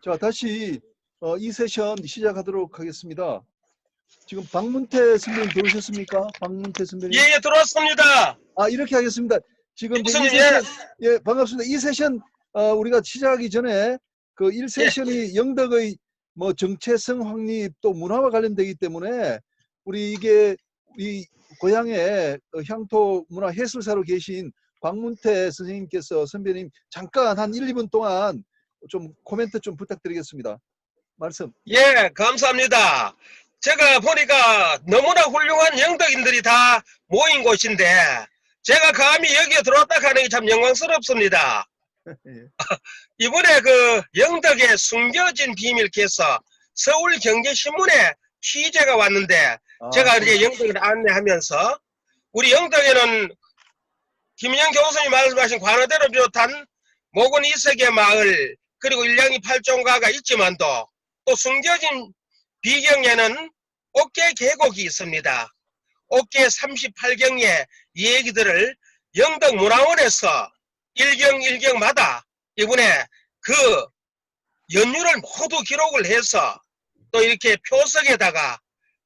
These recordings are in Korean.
자, 다시 이 세션 시작하도록 하겠습니다. 지금 박문태 선배님 들어오셨습니까? 박문태 선배님. 예, 들어왔습니다. 이렇게 하겠습니다. 지금 이제 이 교수님, 세션, 예, 반갑습니다. 이 세션 우리가 시작하기 전에 그 1세션이 영덕의 뭐 정체성 확립 또 문화와 관련되기 때문에 우리 이게 우리 고향의 향토 문화 해설사로 계신 박문태 선생님께서 선배님 잠깐 한 1, 2분 동안 좀 코멘트 좀 부탁드리겠습니다. 말씀. 예, 감사합니다. 제가 보니까 너무나 훌륭한 영덕인들이 다 모인 곳인데 제가 감히 여기에 들어왔다 하는 게 참 영광스럽습니다. 이번에 그 영덕의 숨겨진 비밀께서 서울경제신문에 취재가 왔는데 제가 이제 영덕을 안내하면서 우리 영덕에는 김인영 교수님 말씀하신 관어대를 비롯한 목은 이색의 마을 그리고 일량이 팔종가가 있지만도 또 숨겨진 비경에는 옥계 계곡이 있습니다. 옥계 38경의 얘기들을 영덕문화원에서 일경마다 이번에 그 연유를 모두 기록을 해서 또 이렇게 표석에다가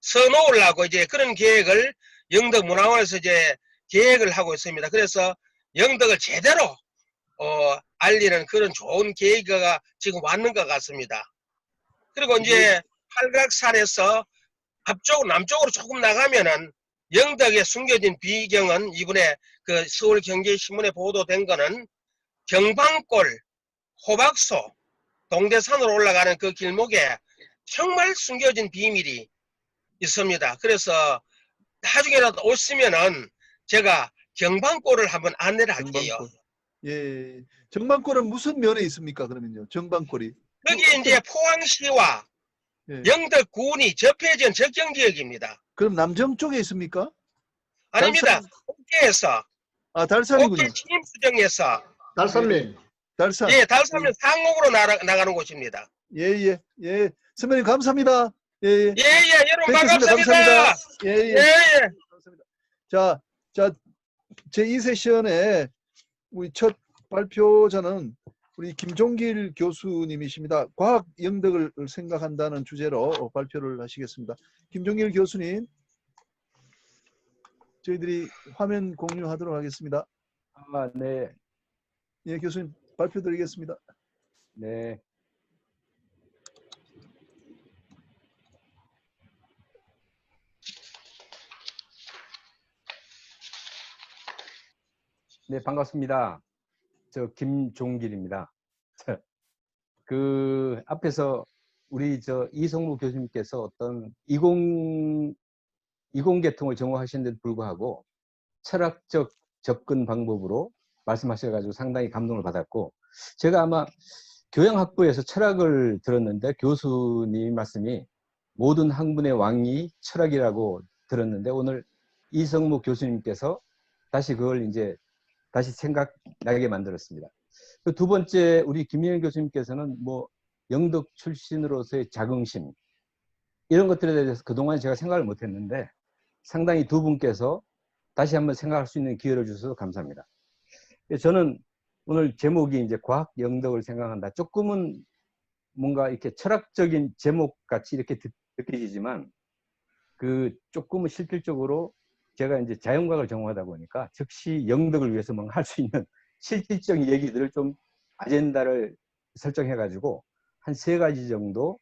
써놓으려고 이제 그런 계획을 영덕문화원에서 이제 계획을 하고 있습니다. 그래서 영덕을 제대로 알리는 그런 좋은 계기가 지금 왔는 것 같습니다. 그리고 이제 팔각산에서 남쪽으로 조금 나가면은 영덕에 숨겨진 비경은 이번에 그 서울경제신문에 보도된 거는 경방골, 호박소, 동대산으로 올라가는 그 길목에 정말 숨겨진 비밀이 있습니다. 그래서 나중에라도 오시면은 제가 경방골을 한번 안내를 할게요. 예, 정방골은 무슨 면에 있습니까? 그러면요, 정방골이. 여기 이제 포항시와 영덕군이 접해진 접경지역입니다. 그럼 남정 쪽에 있습니까? 아닙니다. 옥계에서. 달산이군요. 옥계 침수정에서. 달산면. 달산. 예, 달산면 상록으로 나가는 곳입니다. 예. 선배님 감사합니다. 예. 여러분 반갑습니다. 예. 감사합니다. 자, 제2세션에 우리 첫 발표자는 우리 김종길 교수님이십니다. 과학 영덕을 생각한다는 주제로 발표를 하시겠습니다. 김종길 교수님, 저희들이 화면 공유하도록 하겠습니다. 네. 예, 교수님 발표 드리겠습니다. 네. 네, 반갑습니다. 저 김종길입니다. 그 앞에서 우리 이성무 교수님께서 어떤 이공계통을 전공하신 데도 불구하고 철학적 접근 방법으로 말씀하셔가지고 상당히 감동을 받았고, 제가 아마 교양학부에서 철학을 들었는데 교수님 말씀이 모든 학문의 왕이 철학이라고 들었는데, 오늘 이성무 교수님께서 다시 그걸 이제 다시 생각나게 만들었습니다. 그 두 번째, 우리 김민영 교수님께서는 뭐 영덕 출신으로서의 자긍심, 이런 것들에 대해서 그동안 제가 생각을 못했는데 상당히 두 분께서 다시 한번 생각할 수 있는 기회를 주셔서 감사합니다. 저는 오늘 제목이 이제 과학 영덕을 생각한다. 조금은 뭔가 이렇게 철학적인 제목 같이 이렇게 느껴지지만, 그 조금은 실질적으로 제가 이제 자연과학을 전공하다 보니까 즉시 영덕을 위해서 뭔가 할 수 있는 실질적인 얘기들을 좀 아젠다를 설정해가지고 한 3가지 정도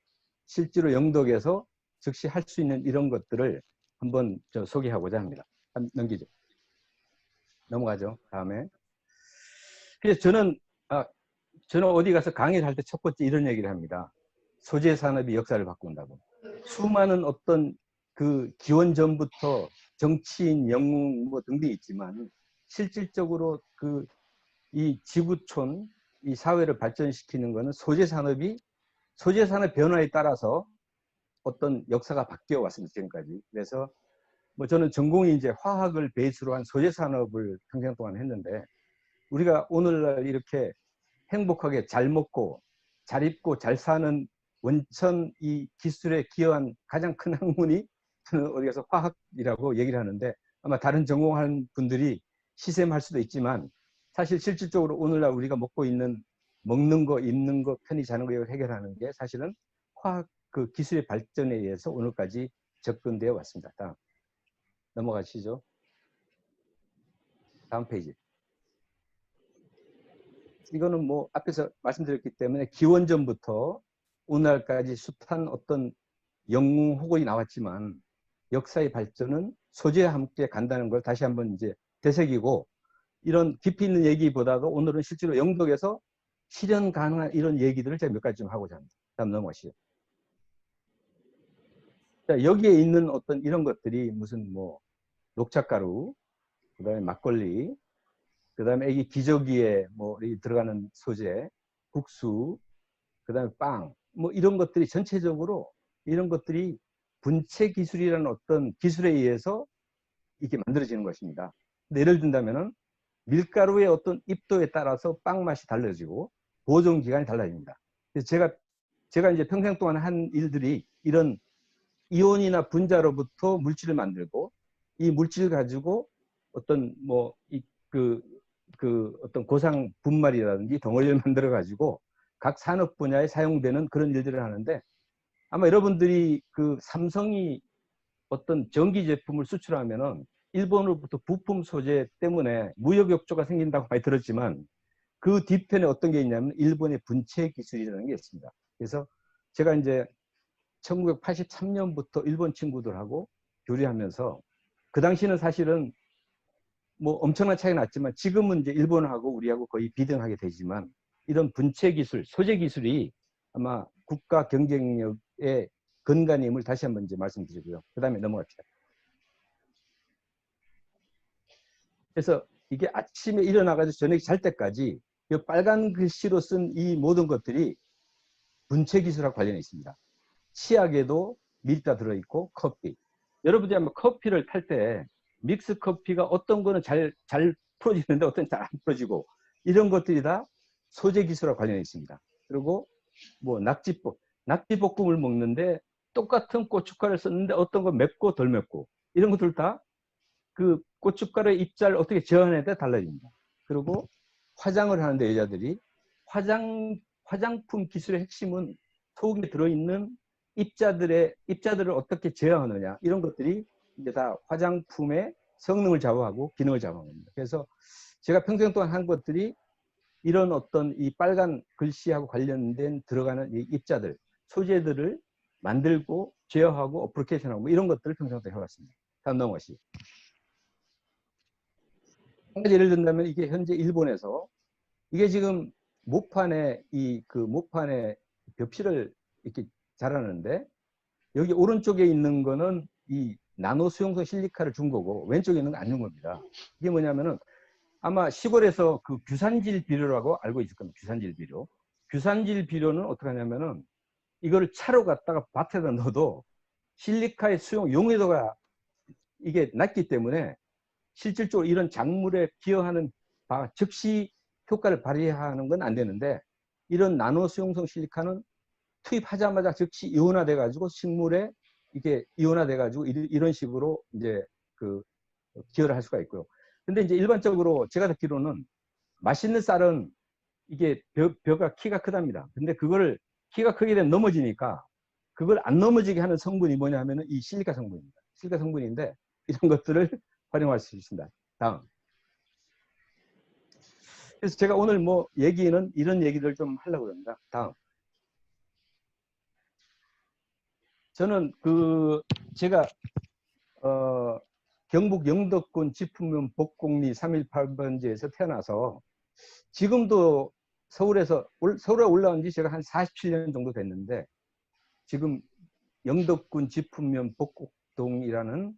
실제로 영덕에서 즉시 할 수 있는 이런 것들을 한번 소개하고자 합니다. 넘기죠. 넘어가죠. 다음에. 그래서 저는 어디 가서 강의를 할 때 첫 번째 이런 얘기를 합니다. 소재 산업이 역사를 바꾼다고. 수많은 어떤 그 기원 전부터 정치인, 영웅 뭐 등등 있지만 실질적으로 이 지구촌, 이 사회를 발전시키는 거는 소재 산업 변화에 따라서 어떤 역사가 바뀌어 왔습니다, 지금까지. 그래서 뭐 저는 전공이 이제 화학을 베이스로 한 소재 산업을 평생 동안 했는데, 우리가 오늘날 이렇게 행복하게 잘 먹고 잘 입고 잘 사는 원천 이 기술에 기여한 가장 큰 학문이 저는 어디 가서 화학이라고 얘기를 하는데, 아마 다른 전공한 분들이 시샘할 수도 있지만 사실 실질적으로 오늘날 우리가 먹고 있는 먹는 거, 입는 거, 편히 자는 거 이걸 해결하는 게 사실은 화학 그 기술의 발전에 의해서 오늘까지 접근되어 왔습니다. 다음 넘어가시죠. 다음 페이지. 이거는 뭐 앞에서 말씀드렸기 때문에 기원전부터 오늘날까지 숱한 어떤 영웅 호걸이 나왔지만 역사의 발전은 소재와 함께 간다는 걸 다시 한번 이제 되새기고, 이런 깊이 있는 얘기보다도 오늘은 실제로 영덕에서 실현 가능한 이런 얘기들을 제가 몇 가지 좀 하고자 합니다. 다음 넘어가시죠. 자, 여기에 있는 어떤 이런 것들이 무슨 뭐 녹차가루, 그 다음에 막걸리, 그 다음에 애기 기저귀에 뭐 들어가는 소재, 국수, 그 다음에 빵, 뭐 이런 것들이 전체적으로 이런 것들이 분체 기술이라는 어떤 기술에 의해서 이렇게 만들어지는 것입니다. 근데 예를 든다면은 밀가루의 어떤 입도에 따라서 빵 맛이 달라지고 보존 기간이 달라집니다. 그래서 제가 이제 평생 동안 한 일들이 이런 이온이나 분자로부터 물질을 만들고, 이 물질을 가지고 어떤 뭐 어떤 고상 분말이라든지 덩어리를 만들어 가지고 각 산업 분야에 사용되는 그런 일들을 하는데, 아마 여러분들이 그 삼성이 어떤 전기 제품을 수출하면은 일본으로부터 부품 소재 때문에 무역 욕조가 생긴다고 많이 들었지만, 그 뒤편에 어떤 게 있냐면 일본의 분체 기술이라는 게 있습니다. 그래서 제가 이제 1983년부터 일본 친구들하고 교류하면서, 그 당시는 사실은 뭐 엄청난 차이가 났지만 지금은 이제 일본하고 우리하고 거의 비등하게 되지만, 이런 분체 기술, 소재 기술이 아마 국가 경쟁력의 근간임을 다시 한번 이제 말씀드리고요. 그 다음에 넘어갑시다. 그래서 이게 아침에 일어나가지고 저녁에 잘 때까지 이 빨간 글씨로 쓴 이 모든 것들이 분체 기술하고 관련해 있습니다. 치약에도 밀가 들어있고 커피. 여러분들이 아마 커피를 탈 때 믹스 커피가 어떤 거는 잘 풀어지는데 어떤 잘 안 풀어지고, 이런 것들이 다 소재 기술과 관련해 있습니다. 그리고 뭐 낙지볶음을 먹는데 똑같은 고춧가루를 썼는데 어떤 건 맵고 덜 맵고, 이런 것들 다 그 고춧가루의 입자를 어떻게 재현해야 돼 달라집니다. 그리고 화장을 하는데 여자들이 화장품 기술의 핵심은 속에 들어있는 입자들을 어떻게 제어하느냐, 이런 것들이 이제 다 화장품의 성능을 좌우하고 기능을 좌우합니다. 그래서 제가 평생 동안 한 것들이 이런 어떤 이 빨간 글씨하고 관련된 들어가는 이 입자들, 소재들을 만들고 제어하고 어플리케이션하고 뭐 이런 것들을 평생 동안 해왔습니다. 다음 넘어가시죠. 한 가지 예를 든다면 이게 현재 일본에서 이게 지금 모판에 모판에 벽실을 이렇게 자라는데, 여기 오른쪽에 있는 거는 이 나노 수용성 실리카를 준 거고 왼쪽에 있는 건 안 준 겁니다. 이게 뭐냐면은 아마 시골에서 그 규산질 비료라고 알고 있을 겁니다. 규산질 비료. 규산질 비료는 어떻게 하냐면은 이거를 차로 갖다가 밭에다 넣어도 실리카의 수용 용해도가 이게 낮기 때문에 실질적으로 이런 작물에 기여하는 즉시 효과를 발휘하는 건 안 되는데, 이런 나노 수용성 실리카는 투입하자마자 즉시 이온화돼 가지고 식물에 이게 이온화돼 가지고 이런 식으로 이제 그 기여를 할 수가 있고요. 근데 이제 일반적으로 제가 듣기로는 맛있는 쌀은 이게 벼가 키가 크답니다. 근데 그거를 키가 크게 되면 넘어지니까 그걸 안 넘어지게 하는 성분이 뭐냐 하면은 이 실리카 성분입니다. 실리카 성분인데 이런 것들을 활용할 수 있습니다. 다음. 그래서 제가 오늘 뭐 얘기는 이런 얘기를 좀 하려고 합니다. 다음. 저는 제가 경북 영덕군 지품면 복곡리 318번지에서 태어나서 지금도 서울에 올라온 지 제가 한 47년 정도 됐는데, 지금 영덕군 지품면 복곡동이라는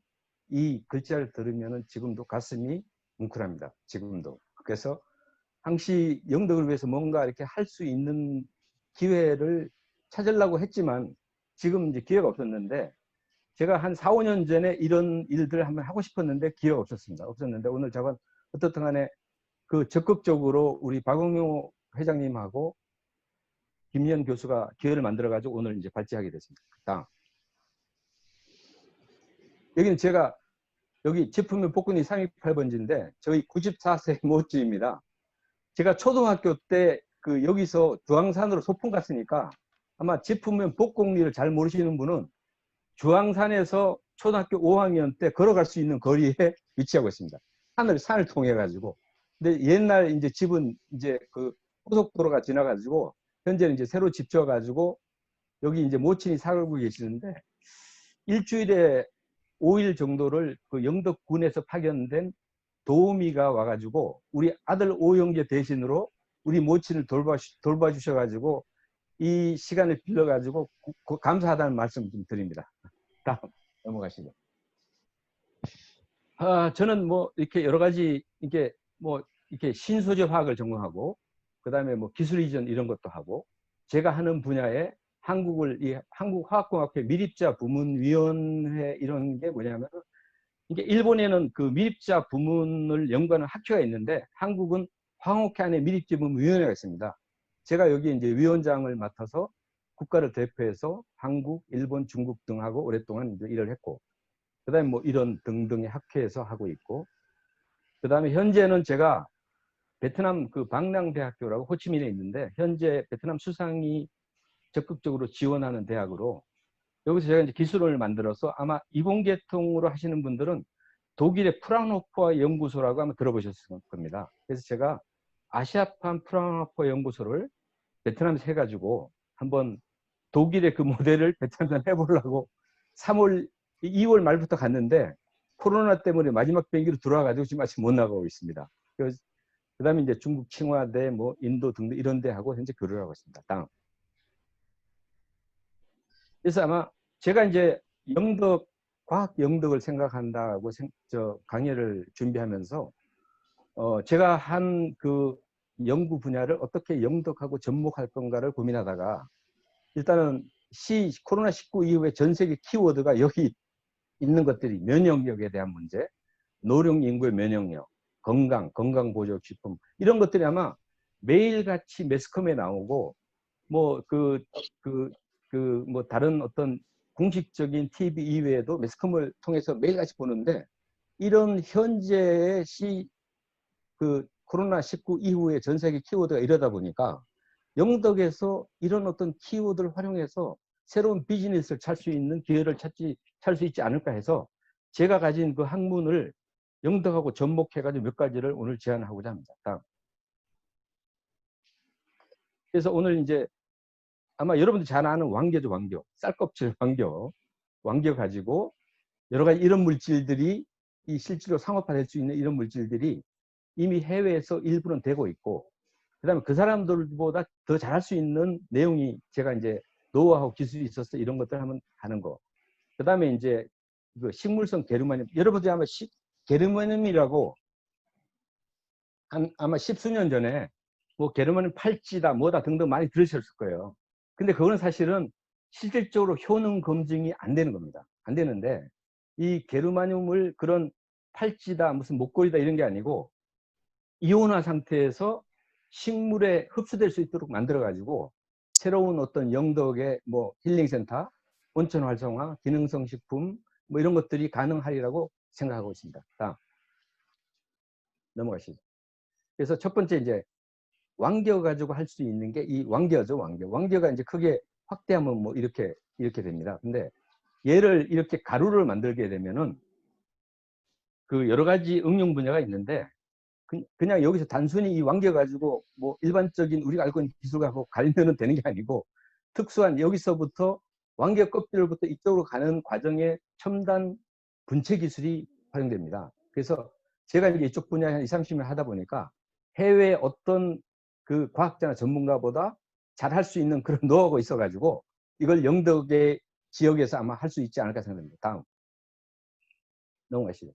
이 글자를 들으면 지금도 가슴이 뭉클합니다. 지금도. 그래서 항시 영덕을 위해서 뭔가 이렇게 할 수 있는 기회를 찾으려고 했지만 지금 이제 기회가 없었는데, 제가 한 4, 5년 전에 이런 일들을 한번 하고 싶었는데 기회가 없었는데 오늘 저건 어떻든 간에 그 적극적으로 우리 박응용 회장님하고 김현 교수가 기회를 만들어 가지고 오늘 이제 발제하게 됐습니다. 다음. 여기는 제가 여기 제품명 복근이 328번지인데 저희 94세 모집입니다. 제가 초등학교 때 그 여기서 주황산으로 소풍 갔으니까 아마 제품면 복곡리를 잘 모르시는 분은 주황산에서 초등학교 5학년 때 걸어갈 수 있는 거리에 위치하고 있습니다. 산을 통해 가지고. 근데 옛날 이제 집은 이제 그 고속도로가 지나가지고 현재는 이제 새로 집 지어가지고 여기 이제 모친이 살고 계시는데 일주일에 5일 정도를 그 영덕군에서 파견된 도우미가 와가지고 우리 아들 오형제 대신으로 우리 모친을 돌봐주셔가지고 이 시간을 빌려가지고 감사하다는 말씀 좀 드립니다. 다음 넘어가시죠. 저는 뭐 이렇게 여러 가지 이게 뭐 이렇게 신소재 화학을 전공하고 그다음에 뭐 기술 이전 이런 것도 하고 제가 하는 분야에 한국화학공학회 미립자 부문위원회 이런 게 뭐냐면 이게 일본에는 그 미립자 부문을 연구하는 학회가 있는데 한국은 화학회 안에 미립자 부문위원회가 있습니다. 제가 여기 이제 위원장을 맡아서 국가를 대표해서 한국, 일본, 중국 등하고 오랫동안 이제 일을 했고 그다음에 뭐 이런 등등의 학회에서 하고 있고 그다음에 현재는 제가 베트남 그 방랑대학교라고 호치민에 있는데 현재 베트남 수상이 적극적으로 지원하는 대학으로 여기서 제가 이제 기술을 만들어서 아마 이공계통으로 하시는 분들은 독일의 프라운호퍼 연구소라고 아마 들어보셨을 겁니다. 그래서 제가 아시아판 프라운호퍼 연구소를 베트남에서 해가지고 한번 독일의 그 모델을 베트남에서 해보려고 2월 말부터 갔는데 코로나 때문에 마지막 비행기로 들어와가지고 지금 아직 못 나가고 있습니다. 그 다음에 이제 중국 칭화대, 뭐 인도 등등 이런 데하고 현재 교류를 하고 있습니다. 다음. 그래서 아마 제가 이제 과학 영덕을 생각한다고 강의를 준비하면서 제가 한 그 연구 분야를 어떻게 영덕하고 접목할 건가를 고민하다가 일단은 코로나19 이후에 전 세계 키워드가 여기 있는 것들이 면역력에 대한 문제, 노령 인구의 면역력, 건강보조식품 이런 것들이 아마 매일같이 매스컴에 나오고 뭐 뭐 다른 어떤 공식적인 TV 이외에도 매스컴을 통해서 매일같이 보는데 이런 현재의 그 코로나19 이후에 전 세계 키워드가 이러다 보니까 영덕에서 이런 어떤 키워드를 활용해서 새로운 비즈니스를 찾을 수 있는 기회를 찾을 수 있지 않을까 해서 제가 가진 그 학문을 영덕하고 접목해가지고 몇 가지를 오늘 제안하고자 합니다. 다음. 그래서 오늘 이제 아마 여러분들 잘 아는 왕겨죠, 왕겨. 쌀껍질 왕겨. 왕겨 가지고 여러 가지 이런 물질들이 이 실제로 상업화될 수 있는 이런 물질들이 이미 해외에서 일부는 되고 있고 그다음에 그 사람들보다 더 잘할 수 있는 내용이 제가 이제 노하우 기술이 있어서 이런 것들 하면 하는 거. 그다음에 이제 그 식물성 게르마늄. 여러분들이 아마 게르마늄이라고 아마 10수년 전에 뭐 게르마늄 팔찌다 뭐다 등등 많이 들으셨을 거예요. 근데 그거는 사실은 실질적으로 효능 검증이 안 되는 겁니다. 안 되는데 이 게르마늄을 그런 팔찌다 무슨 목걸이다 이런 게 아니고 이온화 상태에서 식물에 흡수될 수 있도록 만들어 가지고 새로운 어떤 영덕의 뭐 힐링센터, 온천 활성화, 기능성 식품 뭐 이런 것들이 가능하리라고 생각하고 있습니다. 다음 넘어가시죠. 그래서 첫 번째 이제 왕겨 가지고 할 수 있는 게 이 왕겨죠, 왕겨. 왕겨가 이제 크게 확대하면 뭐 이렇게 됩니다. 근데 얘를 이렇게 가루를 만들게 되면은 그 여러 가지 응용 분야가 있는데 그냥 여기서 단순히 이 왕겨 가지고 뭐 일반적인 우리가 알고 있는 기술하고 가리면 되는 게 아니고 특수한 여기서부터 왕겨 껍질로부터 이쪽으로 가는 과정에 첨단 분체 기술이 활용됩니다. 그래서 제가 이제 이쪽 분야에 한 20, 30년 하다 보니까 해외 어떤 그 과학자나 전문가보다 잘 할 수 있는 그런 노하우가 있어가지고 이걸 영덕의 지역에서 아마 할 수 있지 않을까 생각합니다. 다음 넘어가시죠.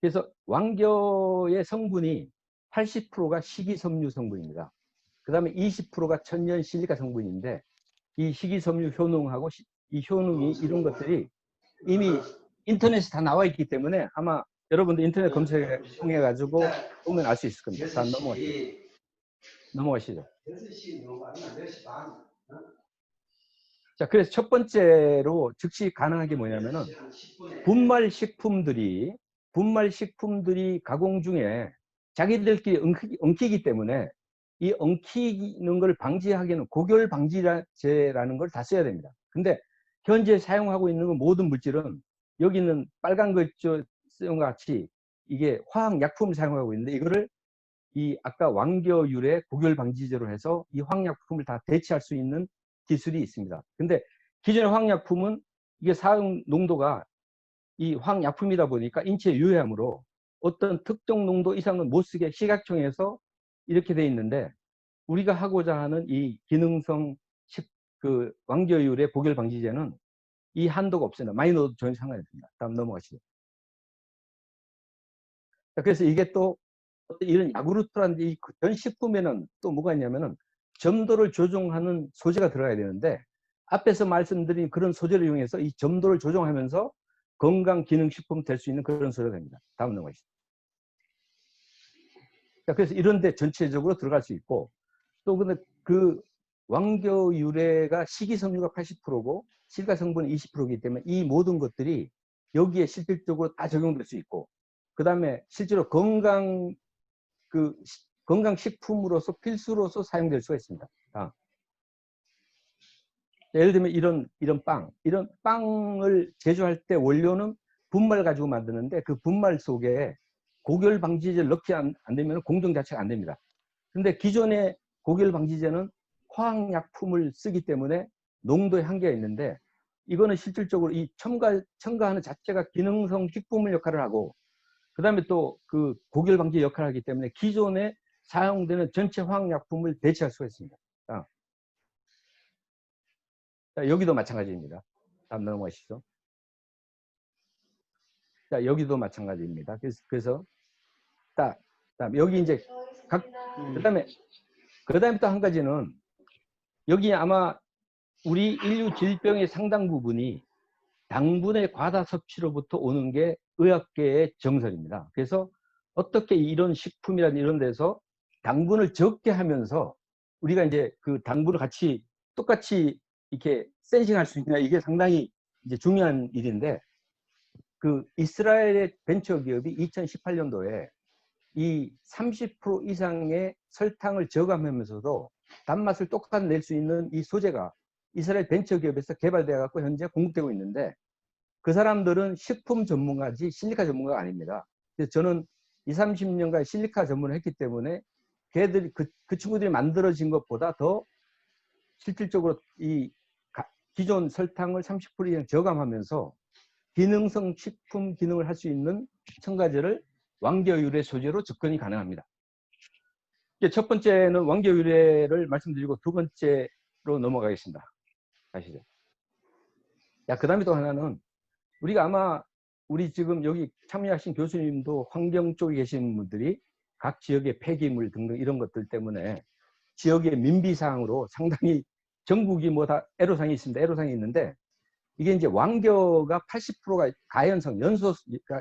그래서 왕겨의 성분이 80%가 식이섬유 성분입니다. 그 다음에 20%가 천연 실리카 성분인데 이 식이섬유 효능하고 이 효능이 이런 것들이 이미 인터넷에 다 나와 있기 때문에 아마 여러분들 인터넷 검색을 통해 가지고 보면 알 수 있을 겁니다. 다음 넘어가시죠. 자, 그래서 첫 번째로 즉시 가능한 게 뭐냐면은 분말 식품들이 가공 중에 자기들끼리 엉키기 때문에 이 엉키는 걸 방지하기에는 고결 방지제라는 걸 다 써야 됩니다. 근데 현재 사용하고 있는 모든 물질은 여기 있는 빨간 거 쓰는 것 같이 이게 화학약품을 사용하고 있는데 이거를 이 아까 완교율의 고결 방지제로 해서 이 화학약품을 다 대체할 수 있는 기술이 있습니다. 근데 기존의 화학약품은 이게 사용 농도가 이 화학약품이다 보니까 인체에 유해하므로 어떤 특정 농도 이상은 못 쓰게 시각청에서 이렇게 돼 있는데 우리가 하고자 하는 이 기능성 그 완교율의 고결 방지제는 이 한도가 없습니다. 많이 넣어도 전혀 상관이 없습니다. 다음 넘어가시죠. 그래서 이게 또 이런 야구르트라는 이전 식품에는 또 뭐가 있냐면은 점도를 조정하는 소재가 들어가야 되는데 앞에서 말씀드린 그런 소재를 이용해서 이 점도를 조정하면서 건강기능식품 될 수 있는 그런 소재가 됩니다. 다음 넘어가시죠. 그래서 이런 데 전체적으로 들어갈 수 있고 또 근데 그 완교 유래가 식이섬유가 80%고 실가 성분이 20%이기 때문에 이 모든 것들이 여기에 실질적으로 다 적용될 수 있고 그 다음에 실제로 건강식품으로서 필수로서 사용될 수가 있습니다. 예를 들면 이런 빵을 제조할 때 원료는 분말 가지고 만드는데 그 분말 속에 고결 방지제를 넣지 안 되면 공정 자체가 안 됩니다. 근데 기존의 고결 방지제는 화학약품을 쓰기 때문에 농도에 한계가 있는데 이거는 실질적으로 이 첨가하는 자체가 기능성 식품을 역할을 하고 그 다음에 또 그 고결 방지 역할을 하기 때문에 기존에 사용되는 전체 화학약품을 대체할 수가 있습니다. 자, 여기도 마찬가지입니다. 다음 넘어가시죠. 자, 여기도 마찬가지입니다. 그래서 딱 여기 이제 그다음에 또 한 가지는 여기 아마 우리 인류 질병의 상당 부분이 당분의 과다 섭취로부터 오는 게 의학계의 정설입니다. 그래서 어떻게 이런 식품이라든 이런 데서 당분을 적게 하면서 우리가 이제 그 당분을 똑같이 이렇게 센싱할 수 있냐 이게 상당히 이제 중요한 일인데 그 이스라엘의 벤처 기업이 2018년도에 이 30% 이상의 설탕을 저감하면서도 단맛을 똑같이 낼 수 있는 이 소재가 이스라엘 벤처 기업에서 개발되어 갖고 현재 공급되고 있는데 그 사람들은 식품 전문가지 실리카 전문가가 아닙니다. 그래서 저는 20, 30년간 실리카 전문을 했기 때문에 걔들이 그 친구들이 만들어진 것보다 더 실질적으로 이 기존 설탕을 30% 이상 저감하면서 기능성 식품 기능을 할 수 있는 첨가제를 완교유래 소재로 접근이 가능합니다. 첫 번째는 완교유래를 말씀드리고 두 번째로 넘어가겠습니다. 가시죠. 그 다음에 또 하나는 우리가 아마 우리 지금 여기 참여하신 교수님도 환경 쪽에 계신 분들이 각 지역의 폐기물 등등 이런 것들 때문에 지역의 민비사항으로 상당히 전국이 뭐 다 애로사항이 있습니다. 애로사항이 있는데 이게 이제 완교가 80%가 가연성,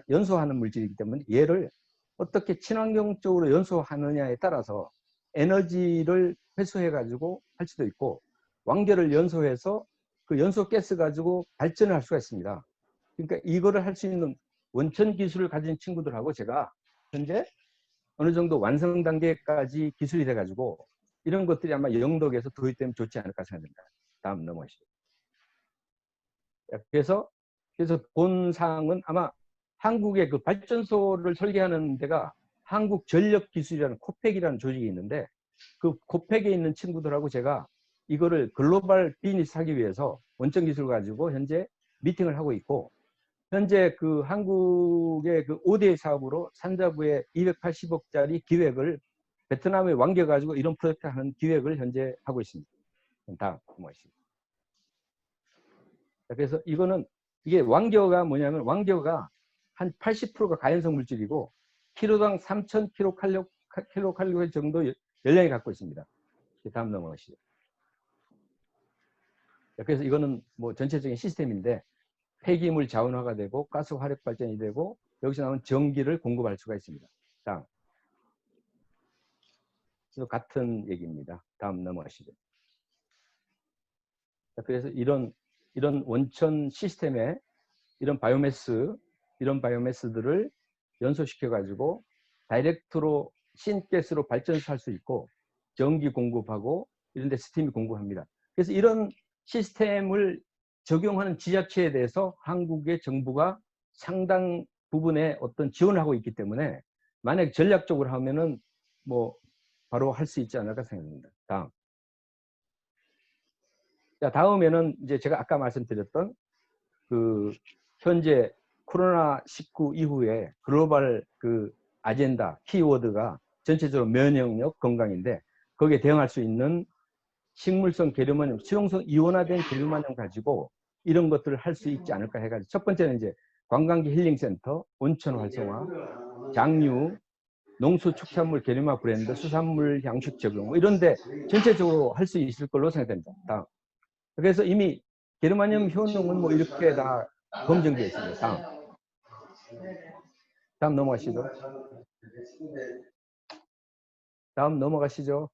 연소하는 물질이기 때문에 얘를 어떻게 친환경적으로 연소하느냐에 따라서 에너지를 회수해가지고 할 수도 있고 완교를 연소해서 그 연소 가스 가지고 발전을 할 수가 있습니다. 그러니까 이거를 할 수 있는 원천 기술을 가진 친구들하고 제가 현재 어느 정도 완성 단계까지 기술이 돼가지고 이런 것들이 아마 영덕에서 도입되면 좋지 않을까 생각합니다. 다음 넘어가시죠. 그래서 본 사항은 아마 한국의 그 발전소를 설계하는 데가 한국전력기술이라는 코펙이라는 조직이 있는데 그 코펙에 있는 친구들하고 제가 이거를 글로벌 비즈니스 하기 위해서 원천 기술 가지고 현재 미팅을 하고 있고 현재 그 한국의 그 5대 사업으로 산자부의 280억짜리 기획을 베트남에 완겨가지고 이런 프로젝트 하는 기획을 현재 하고 있습니다. 다음 넘어가시죠. 그래서 이게 완교가 뭐냐면 완교가 한 80%가 가연성 물질이고 키로당 3,000kcal 정도 열량이 갖고 있습니다. 다음 넘어가시죠. 그래서 이거는 뭐 전체적인 시스템인데 폐기물 자원화가 되고 가스 화력 발전이 되고 여기서 나오는 전기를 공급할 수가 있습니다. 다음. 같은 얘기입니다. 다음 넘어가시죠. 그래서 이런 원천 시스템에 이런 바이오매스들을 연소시켜 가지고 다이렉트로 신가스로 발전할 수 있고 전기 공급하고 이런 데 스팀이 공급합니다. 그래서 이런 시스템을 적용하는 지자체에 대해서 한국의 정부가 상당 부분의 어떤 지원을 하고 있기 때문에 만약 전략적으로 하면은 뭐 바로 할 수 있지 않을까 생각합니다. 다음. 자, 다음에는 이제 제가 아까 말씀드렸던 그 현재 코로나19 이후에 글로벌 그 아젠다 키워드가 전체적으로 면역력, 건강인데 거기에 대응할 수 있는 식물성 계류만염, 수용성 이온화된 계류만염 가지고 이런 것들을 할 수 있지 않을까 해가지고 첫 번째는 이제 관광지 힐링센터, 온천 활성화, 장류, 농수축산물 계류마 브랜드, 수산물 양식 적용 뭐 이런데 전체적으로 할 수 있을 걸로 생각됩니다. 다음. 그래서 이미 계류만염 효능은 뭐 이렇게 다 검증되어 있습니다. 다음 넘어가시죠. 다음 넘어가시죠.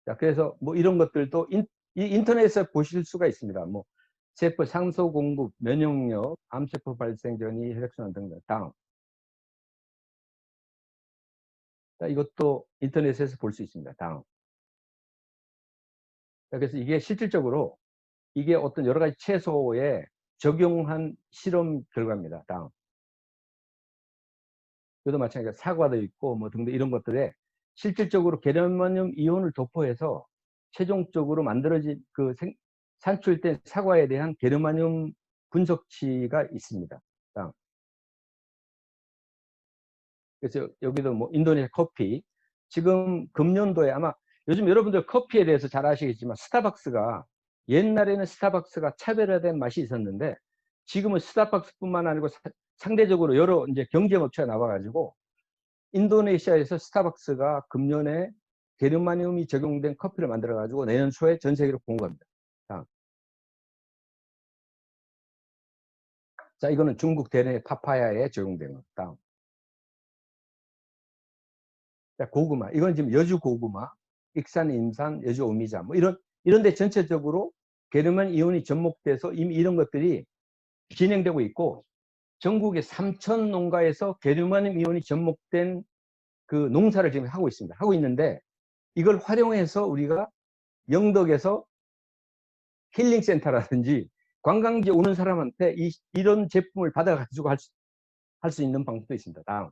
자, 그래서 뭐 이런 것들도 인터넷에서 보실 수가 있습니다. 뭐 세포 상소 공급, 면역력, 암세포 발생 전이 혈액순환 등등. 다음. 자, 이것도 인터넷에서 볼 수 있습니다. 다음. 자, 그래서 이게 실질적으로 이게 어떤 여러 가지 채소에 적용한 실험 결과입니다. 다음. 이것도 마찬가지로 사과도 있고 뭐 등등 이런 것들에 실질적으로 계란만염 이온을 도포해서 최종적으로 만들어진 그 산출된 사과에 대한 계란만염 분석치가 있습니다. 다음. 그래서 여기도 뭐 인도네시아 커피 지금 금년도에 아마 요즘 여러분들 커피에 대해서 잘 아시겠지만 스타벅스가 옛날에는 스타벅스가 차별화된 맛이 있었는데 지금은 스타벅스뿐만 아니고 상대적으로 여러 이제 경쟁업체가 나와가지고 인도네시아에서 스타벅스가 금년에 계류마늄이 적용된 커피를 만들어가지고 내년 초에 전 세계로 공급합니다. 다음. 자, 이거는 중국 대륙의 파파야에 적용된 것. 다음. 자, 고구마. 이건 지금 여주 고구마, 익산, 임산, 여주 오미자 뭐 이런 데 전체적으로 계류만 이온이 접목돼서 이미 이런 것들이 진행되고 있고 전국의 3천 농가에서 계류만 이온이 접목된 그 농사를 지금 하고 있습니다. 하고 있는데 이걸 활용해서 우리가 영덕에서 힐링센터라든지 관광지 오는 사람한테 이런 제품을 받아가지고 할 수 있는 방법도 있습니다. 다음.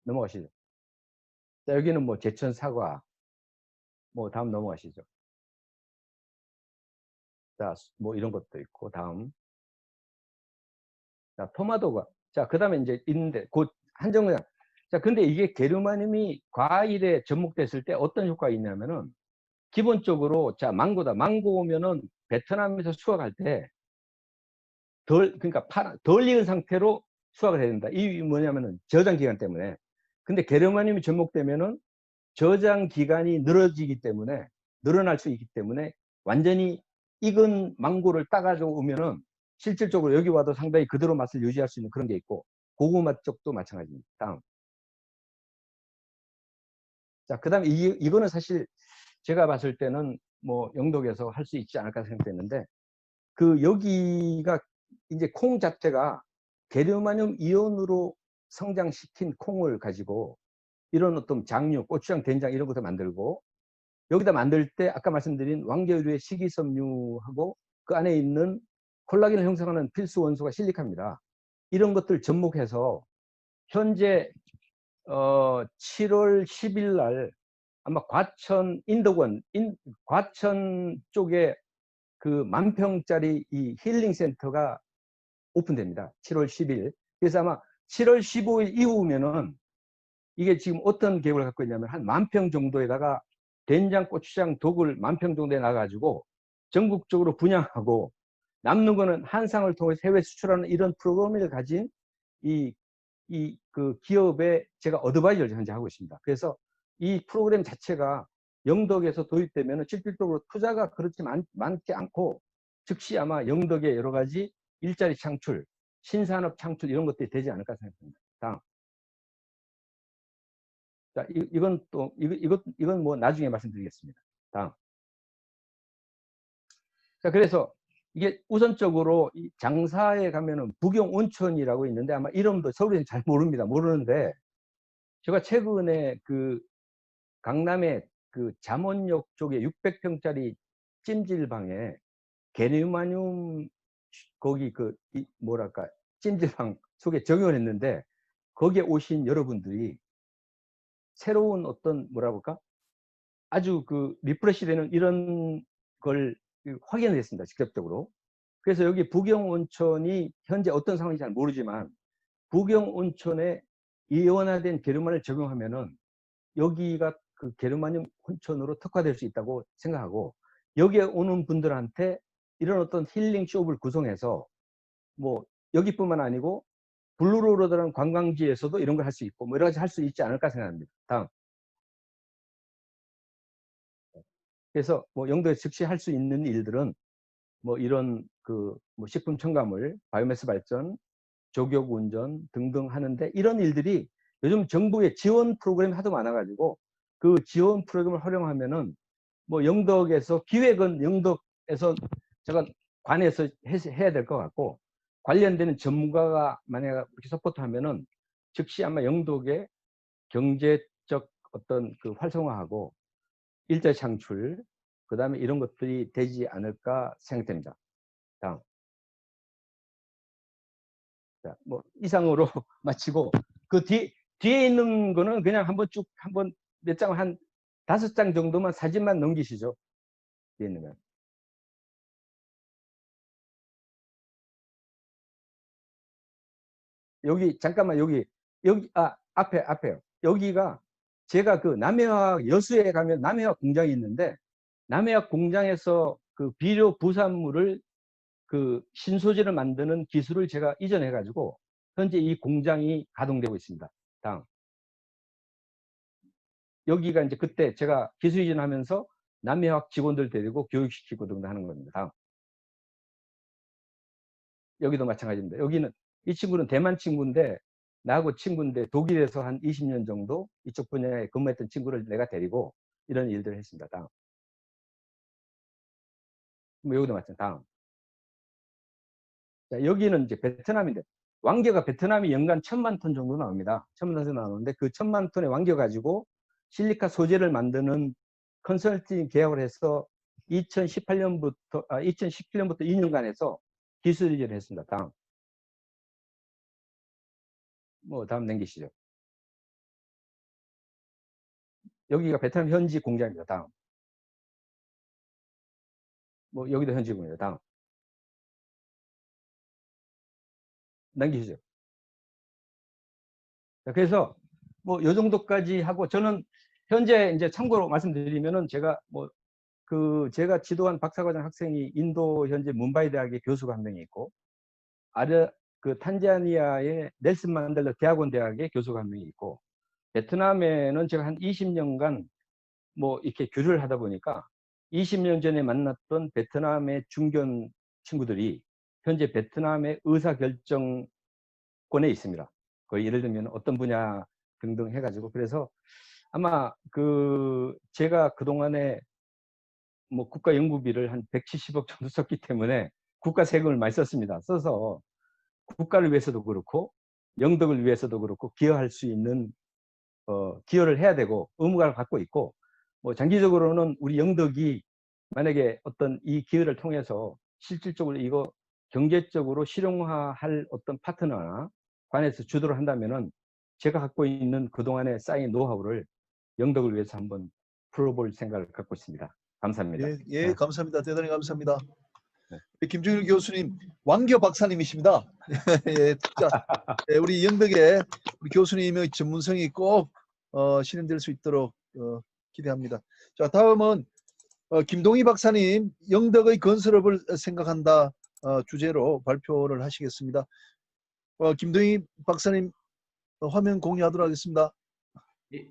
넘어가시죠. 자, 여기는 뭐 제천 사과. 뭐 다음 넘어가시죠. 자, 뭐 이런 것도 있고 다음. 자, 토마토가. 자, 그다음에 이제 있는데 곧 한정량. 자, 근데 이게 계류마늄이 과일에 접목됐을 때 어떤 효과가 있냐면은 기본적으로 자, 망고다. 망고 오면은 베트남에서 수확할 때 그러니까 덜 익은 상태로 수확을 해야 된다. 이 뭐냐면은 저장 기간 때문에. 근데 계류마늄이 접목되면은 저장 기간이 늘어날 수 있기 때문에 완전히 익은 망고를 따가지고 오면은 실질적으로 여기 와도 상당히 그대로 맛을 유지할 수 있는 그런 게 있고 고구마 쪽도 마찬가지입니다. 다음. 자, 그다음에 이거는 사실 제가 봤을 때는 뭐 영덕에서 할 수 있지 않을까 생각했는데 그 여기가 이제 콩 자체가 계류마늄 이온으로 성장시킨 콩을 가지고 이런 어떤 장류, 고추장, 된장 이런 것도 만들고 여기다 만들 때 아까 말씀드린 왕겨류의 식이섬유하고 그 안에 있는 콜라겐을 형성하는 필수 원소가 실리카입니다. 이런 것들 접목해서 현재 7월 10일 날 아마 과천 과천 쪽에 그 10,000평짜리 이 힐링 센터가 오픈됩니다. 7월 10일. 그래서 아마 7월 15일 이후면은 이게 지금 어떤 계획을 갖고 있냐면 한 10,000평 정도에다가 된장, 고추장, 독을 10,000평 정도에 나가지고 전국적으로 분양하고 남는 거는 한상을 통해서 해외 수출하는 이런 프로그램을 가진 그 기업에 제가 어드바이저를 현재 하고 있습니다. 그래서 이 프로그램 자체가 영덕에서 도입되면 실질적으로 투자가 그렇지 많지 않고 즉시 아마 영덕의 여러 가지 일자리 창출, 신산업 창출 이런 것들이 되지 않을까 생각합니다. 다음. 자, 이건 뭐 나중에 말씀드리겠습니다. 다음. 자, 그래서 이게 우선적으로 장사에 가면은 부경 온천이라고 있는데 아마 이름도 서울에는 잘 모릅니다. 모르는데 제가 최근에 그 강남의 그 잠원역 쪽에 600평짜리 찜질방에 게르마늄 거기 뭐랄까 찜질방 속에 적용을 했는데 거기에 오신 여러분들이 새로운 어떤 뭐라 볼까 아주 그 리프레시 되는 이런 걸 확인을 했습니다. 직접적으로. 그래서 여기 부경온천이 현재 어떤 상황인지 잘 모르지만 부경온천에 이온화된 게르만을 적용하면은 여기가 그 게르마늄 온천으로 특화될 수 있다고 생각하고 여기에 오는 분들한테 이런 어떤 힐링 쇼업을 구성해서 뭐 여기뿐만 아니고 블루로드라는 관광지에서도 이런 걸 할 수 있고 뭐 여러 가지 할 수 있지 않을까 생각합니다. 다음. 그래서 뭐 영도에 즉시 할 수 있는 일들은 뭐 이런 그 뭐 식품 첨가물, 바이오매스 발전, 조격 운전 등등 하는데 이런 일들이 요즘 정부의 지원 프로그램이 하도 많아가지고 그 지원 프로그램을 활용하면은 뭐 영덕에서 기획은 영덕에서 제가 관에서 해야 될 것 같고 관련되는 전문가가 만약에 이렇게 서포트하면은 즉시 아마 영덕의 경제적 어떤 그 활성화하고 일자리 창출 그다음에 이런 것들이 되지 않을까 생각됩니다. 다음. 자, 뭐 이상으로 마치고 그 뒤에 있는 거는 그냥 한번 쭉 한번 몇 장 한 5장 정도만 사진만 넘기시죠. 뒤에 있는 거. 여기 잠깐만 여기 앞에요. 여기가 제가 그 남해화학 여수에 가면 남해화학 공장이 있는데 남해화학 공장에서 그 비료 부산물을 그 신소재를 만드는 기술을 제가 이전해 가지고 현재 이 공장이 가동되고 있습니다. 다음. 여기가 이제 그때 제가 기술 이전하면서 남해화학 직원들 데리고 교육시키고 등등 하는 겁니다. 다음. 여기도 마찬가지입니다. 여기는 이 친구는 대만 친구인데 나하고 친구인데 독일에서 한 20년 정도 이쪽 분야에 근무했던 친구를 내가 데리고 이런 일들을 했습니다. 다음. 뭐 여기도 마찬가지. 다음. 자, 여기는 이제 베트남인데 왕겨가 베트남이 연간 1000만 톤 정도 나옵니다. 1000만 톤 정도 나오는데 그 1000만 톤의 왕겨 가지고 실리카 소재를 만드는 컨설팅 계약을 해서 2017년부터 2년간 해서 기술 이전을 했습니다. 다음. 뭐 다음 넘기시죠. 여기가 베트남 현지 공장입니다. 다음. 뭐 여기도 현지 공장입니다. 다음. 넘기시죠. 그래서 뭐 요 정도까지 하고 저는 현재 이제 참고로 말씀드리면은 제가 뭐 제가 지도한 박사과정 학생이 인도 현재 뭄바이 대학의 교수가 한 명이 있고 그 탄자니아의 넬슨 만델라 대학원 대학의 교수가 한 명이 있고 베트남에는 제가 한 20년간 뭐 이렇게 교류를 하다 보니까 20년 전에 만났던 베트남의 중견 친구들이 현재 베트남의 의사결정권에 있습니다. 거의 예를 들면 어떤 분야 등등 해가지고 그래서 아마 제가 그동안에 뭐 국가 연구비를 한 170억 정도 썼기 때문에 국가 세금을 많이 썼습니다. 써서 국가를 위해서도 그렇고 영덕을 위해서도 그렇고 기여할 수 있는 기여를 해야 되고 의무감을 갖고 있고 뭐 장기적으로는 우리 영덕이 만약에 어떤 이 기회를 통해서 실질적으로 이거 경제적으로 실용화할 어떤 파트너나 관해서 주도를 한다면은 제가 갖고 있는 그동안에 쌓인 노하우를 영덕을 위해서 한번 풀어볼 생각을 갖고 있습니다. 감사합니다. 예, 감사합니다. 대단히 감사합니다. 네. 김종일 교수님, 왕겨 박사님이십니다. 예, 진짜 우리 영덕의 우리 교수님의 전문성이 꼭 실현될 수 있도록 기대합니다. 자, 다음은 김동희 박사님, 영덕의 건설업을 생각한다 주제로 발표를 하시겠습니다. 김동희 박사님 화면 공유하도록 하겠습니다. 예.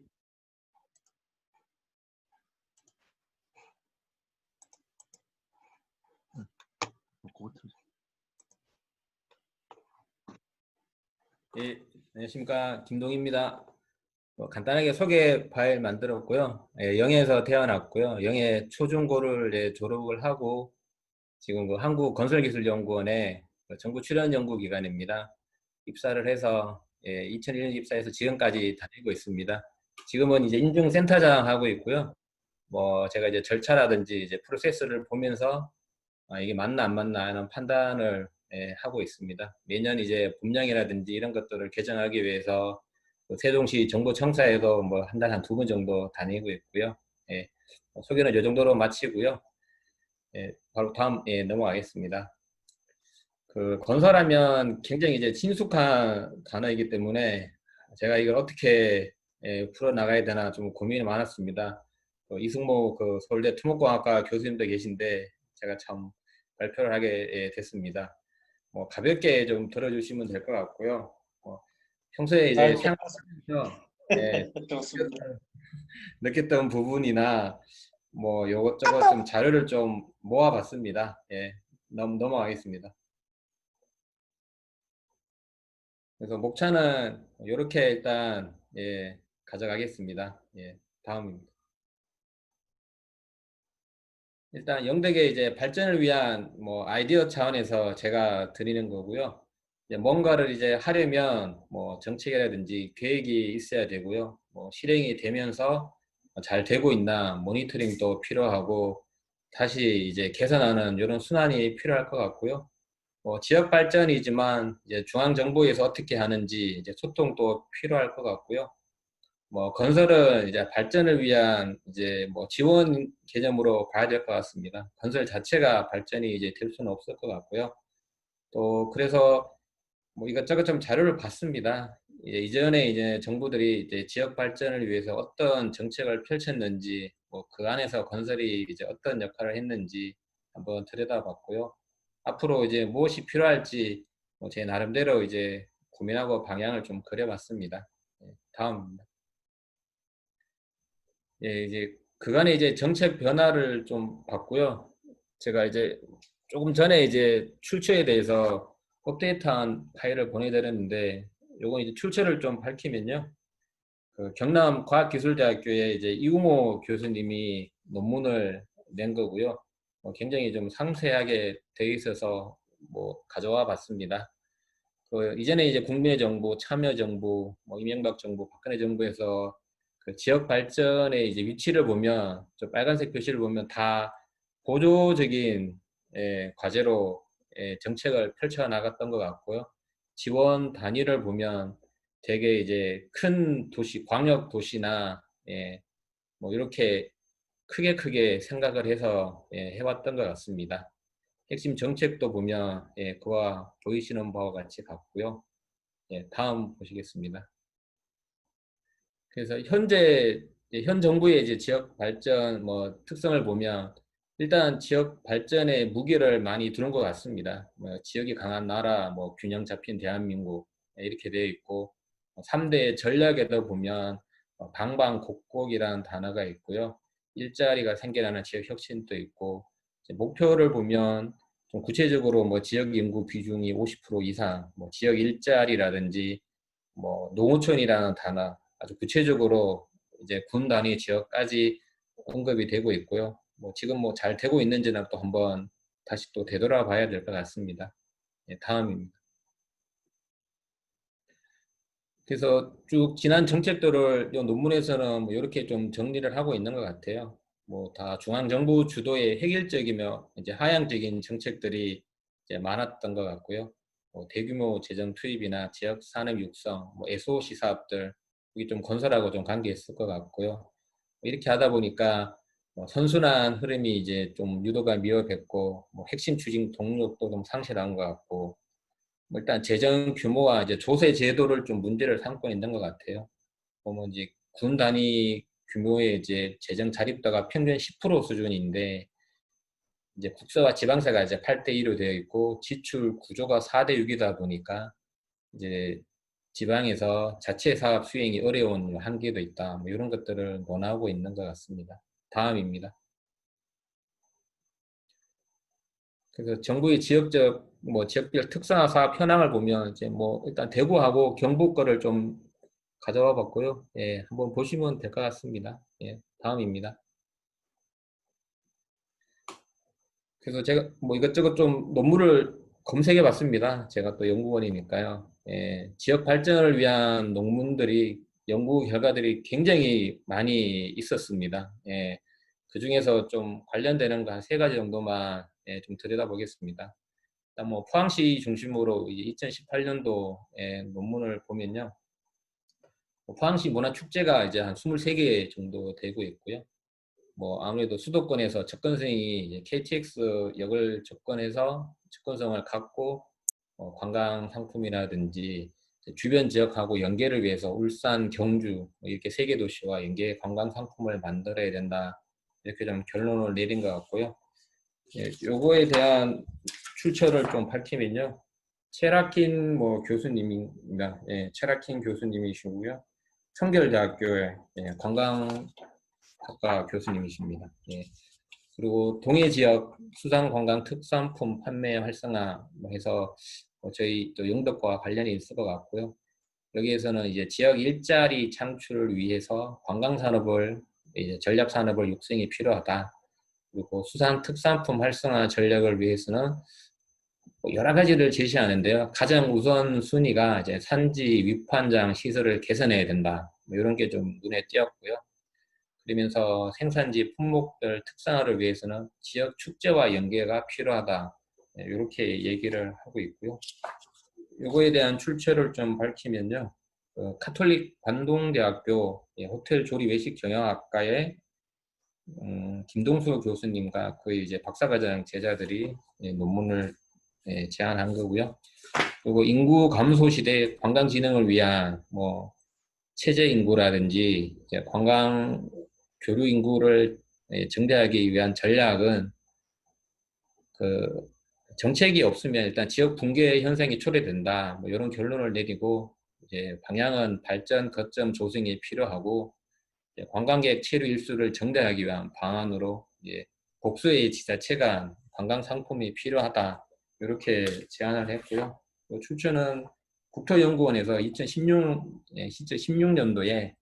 예, 안녕하십니까. 김동희입니다. 간단하게 소개 파일 만들었고요. 예, 영해에서 태어났고요. 영해 초중고를 졸업을 하고 지금 그 한국건설기술연구원의 정부 출연 연구기관입니다. 입사를 해서 2001년 입사해서 지금까지 다니고 있습니다. 지금은 이제 인증센터장 하고 있고요. 뭐 제가 이제 절차라든지 이제 프로세스를 보면서 이게 맞나 안 맞나 하는 판단을 하고 있습니다. 매년 이제 법령이라든지 이런 것들을 개정하기 위해서 그 세종시 정보청사에도 뭐 한 달 한 2번 정도 다니고 있고요. 예, 소개는 이 정도로 마치고요. 예, 바로 다음 넘어가겠습니다. 그 건설하면 굉장히 이제 친숙한 단어이기 때문에 제가 이걸 어떻게 풀어 나가야 되나 좀 고민이 많았습니다. 이승모 그 서울대 토목공학과 교수님도 계신데 제가 참 발표를 하게 됐습니다. 뭐 가볍게 좀 들어주시면 될 것 같고요. 평소에 이제 생활하면서 좋습니다. 느꼈던 부분이나 뭐 요것저것 좀 자료를 좀 모아봤습니다. 예, 넘어가겠습니다. 그래서 목차는 이렇게 일단 가져가겠습니다. 예, 다음입니다. 일단 영덕의 이제 발전을 위한 뭐 아이디어 차원에서 제가 드리는 거고요. 이제 뭔가를 이제 하려면 뭐 정책이라든지 계획이 있어야 되고요. 뭐 실행이 되면서 잘 되고 있나 모니터링도 필요하고 다시 이제 개선하는 이런 순환이 필요할 것 같고요. 지역 발전이지만 이제 중앙 정부에서 어떻게 하는지 이제 소통도 필요할 것 같고요. 뭐 건설은 이제 발전을 위한 이제 뭐 지원 개념으로 봐야 될 것 같습니다. 건설 자체가 발전이 이제 될 수는 없을 것 같고요. 또 그래서 뭐 이것저것 좀 자료를 봤습니다. 이전에 이제 정부들이 이제 지역 발전을 위해서 어떤 정책을 펼쳤는지, 뭐 그 안에서 건설이 이제 어떤 역할을 했는지 한번 들여다봤고요. 앞으로 이제 무엇이 필요할지 제 나름대로 이제 고민하고 방향을 좀 그려봤습니다. 다음입니다. 이제 그간의 이제 정책 변화를 좀 봤고요. 제가 이제 조금 전에 이제 출처에 대해서 업데이트한 파일을 보내드렸는데, 요건 이제 출처를 좀 밝히면요. 그 경남과학기술대학교의 이제 이웅호 교수님이 논문을 낸 거고요. 굉장히 좀 상세하게 되어 있어서 뭐 가져와 봤습니다. 그 이전에 이제 국민의 정부, 참여정부, 뭐 이명박 정부, 박근혜 정부에서 그 지역 발전의 이제 위치를 보면, 저 빨간색 표시를 보면 다 보조적인 과제로 정책을 펼쳐 나갔던 것 같고요. 지원 단위를 보면 되게 이제 큰 도시, 광역 도시나 뭐 이렇게 크게 생각을 해서 해왔던 것 같습니다. 핵심 정책도 보면 그와 보이시는 바와 같이 같고요. 다음 보시겠습니다. 그래서 현 정부의 이제 지역 발전 뭐 특성을 보면 일단 지역 발전에 무게를 많이 두는 것 같습니다. 뭐 지역이 강한 나라, 뭐 균형 잡힌 대한민국 이렇게 되어 있고 3대 전략에도 보면 방방곡곡이라는 단어가 있고요. 일자리가 생겨나는 지역 혁신도 있고 목표를 보면 좀 구체적으로 뭐 지역 인구 비중이 50% 이상, 뭐 지역 일자리라든지 뭐 농어촌이라는 단어 아주 구체적으로 이제 군 단위 지역까지 언급이 되고 있고요. 뭐 지금 뭐 잘 되고 있는지는 또 한번 다시 또 되돌아봐야 될 것 같습니다. 다음입니다. 그래서 쭉 지난 정책들을 이 논문에서는 뭐 이렇게 좀 정리를 하고 있는 것 같아요. 뭐 다 중앙정부 주도의 획일적이며 이제 하향적인 정책들이 이제 많았던 것 같고요. 뭐 대규모 재정 투입이나 지역 산업 육성, 뭐 SOC 사업들 이게 좀 건설하고 좀 관계있을 것 같고요. 이렇게 하다 보니까 선순환 흐름이 이제 좀 유도가 미흡했고, 뭐 핵심 추진 동력도 좀 상실한 것 같고, 뭐 일단 재정 규모와 이제 조세 제도를 좀 문제를 삼고 있는 것 같아요. 보면 이제 군 단위 규모의 이제 재정 자립도가 평균 10% 수준인데, 이제 국서와 지방세가 이제 8대2로 되어 있고, 지출 구조가 4대6이다 보니까, 이제 지방에서 자체 사업 수행이 어려운 한계도 있다. 뭐 이런 것들을 논하고 있는 것 같습니다. 다음입니다. 그래서 정부의 지역적 뭐 지역별 특성화 사업 현황을 보면 이제 뭐 일단 대구하고 경북 거를 좀 가져와 봤고요. 한번 보시면 될 것 같습니다. 다음입니다. 그래서 제가 뭐 이것저것 좀 논문을 검색해 봤습니다. 제가 또 연구원이니까요. 지역 발전을 위한 논문들이 연구 결과들이 굉장히 많이 있었습니다. 예, 그 중에서 좀 관련되는 거 한 3가지 정도만 좀 들여다보겠습니다. 일단 뭐 포항시 중심으로 2018년도 논문을 보면요. 포항시 문화축제가 이제 한 23개 정도 되고 있고요. 뭐 아무래도 수도권에서 접근성이 이제 KTX 역을 접근해서 접근성을 갖고 관광 상품이라든지 주변 지역하고 연계를 위해서 울산, 경주 이렇게 3개 도시와 연계 관광 상품을 만들어야 된다. 이렇게 좀 결론을 내린 것 같고요. 예, 요거에 대한 출처를 좀 밝히면요. 체라킨 뭐 교수님입니다. 예, 체라킨 교수님이시고요. 청결대학교의 관광학과 교수님이십니다. 예. 그리고 동해 지역 수상관광 특산품 판매 활성화 해서 저희 또 영덕과 관련이 있을 것 같고요. 여기에서는 이제 지역 일자리 창출을 위해서 관광산업을 이제 전략산업을 육성이 필요하다. 그리고 수산 특산품 활성화 전략을 위해서는 여러 가지를 제시하는데요. 가장 우선 순위가 이제 산지 위판장 시설을 개선해야 된다. 뭐 이런 게 좀 눈에 띄었고요. 그러면서 생산지 품목별 특산화를 위해서는 지역 축제와 연계가 필요하다. 이렇게 얘기를 하고 있고요. 이거에 대한 출처를 좀 밝히면요. 카톨릭 관동대학교 호텔 조리 외식 경영학과의 김동수 교수님과 거의 이제 박사과정 제자들이 논문을 제안한 거고요. 그리고 인구 감소 시대 관광 진흥을 위한 뭐 체제 인구라든지 관광 교류 인구를 증대하기 위한 전략은 그 정책이 없으면 일단 지역 붕괴 현상이 초래된다. 뭐 이런 결론을 내리고 이제 방향은 발전 거점 조성이 필요하고 관광객 체류 일수를 증대하기 위한 방안으로 이제 복수의 지자체가 관광 상품이 필요하다. 이렇게 제안을 했고요. 출처는 국토연구원에서 2016년도에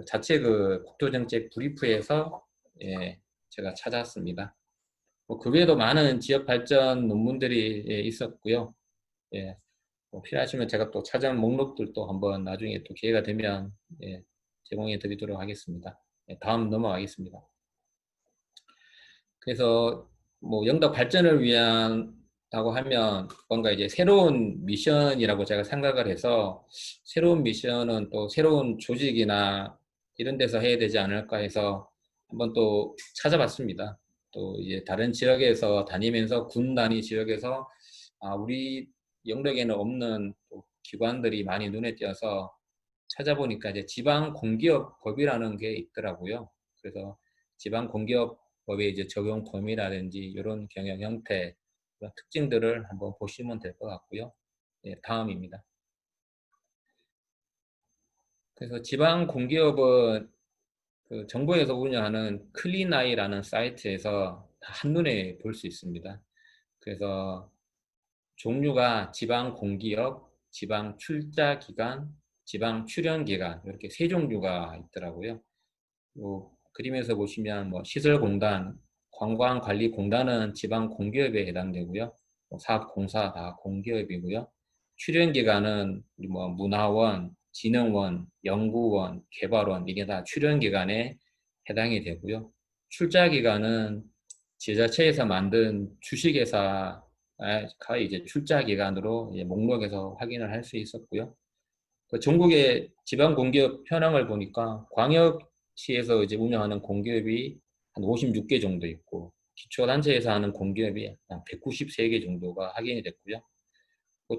자체 국토정책 브리프에서 제가 찾았습니다. 그 외에도 많은 지역 발전 논문들이 있었고요. 필요하시면 제가 또 찾아온 목록들도 한번 나중에 또 기회가 되면 제공해 드리도록 하겠습니다. 다음 넘어가겠습니다. 그래서 뭐 영덕 발전을 위한다고 하면 뭔가 이제 새로운 미션이라고 제가 생각을 해서 새로운 미션은 또 새로운 조직이나 이런 데서 해야 되지 않을까 해서 한번 또 찾아봤습니다. 또 이제 다른 지역에서 다니면서 군 단위 지역에서 우리 영덕에는 없는 또 기관들이 많이 눈에 띄어서 찾아보니까 이제 지방공기업법이라는 게 있더라고요. 그래서 지방공기업법의 이제 적용 범위라든지 이런 경영 형태, 그런 특징들을 한번 보시면 될 것 같고요. 다음입니다. 그래서 지방공기업은 그 정부에서 운영하는 클린아이라는 사이트에서 한눈에 볼 수 있습니다. 그래서 종류가 지방공기업, 지방출자기관, 지방출연기관 이렇게 3종류가 있더라고요. 그림에서 보시면 뭐 시설공단, 관광관리공단은 지방공기업에 해당되고요. 사업공사 다 공기업이고요. 출연기관은 뭐 문화원, 진흥원, 연구원, 개발원 이게 다 출연기관에 해당이 되고요. 출자기관은 지자체에서 만든 주식회사가 이제 출자기관으로 목록에서 확인을 할 수 있었고요. 전국의 지방공기업 현황을 보니까 광역시에서 이제 운영하는 공기업이 한 56개 정도 있고 기초단체에서 하는 공기업이 한 193개 정도가 확인이 됐고요.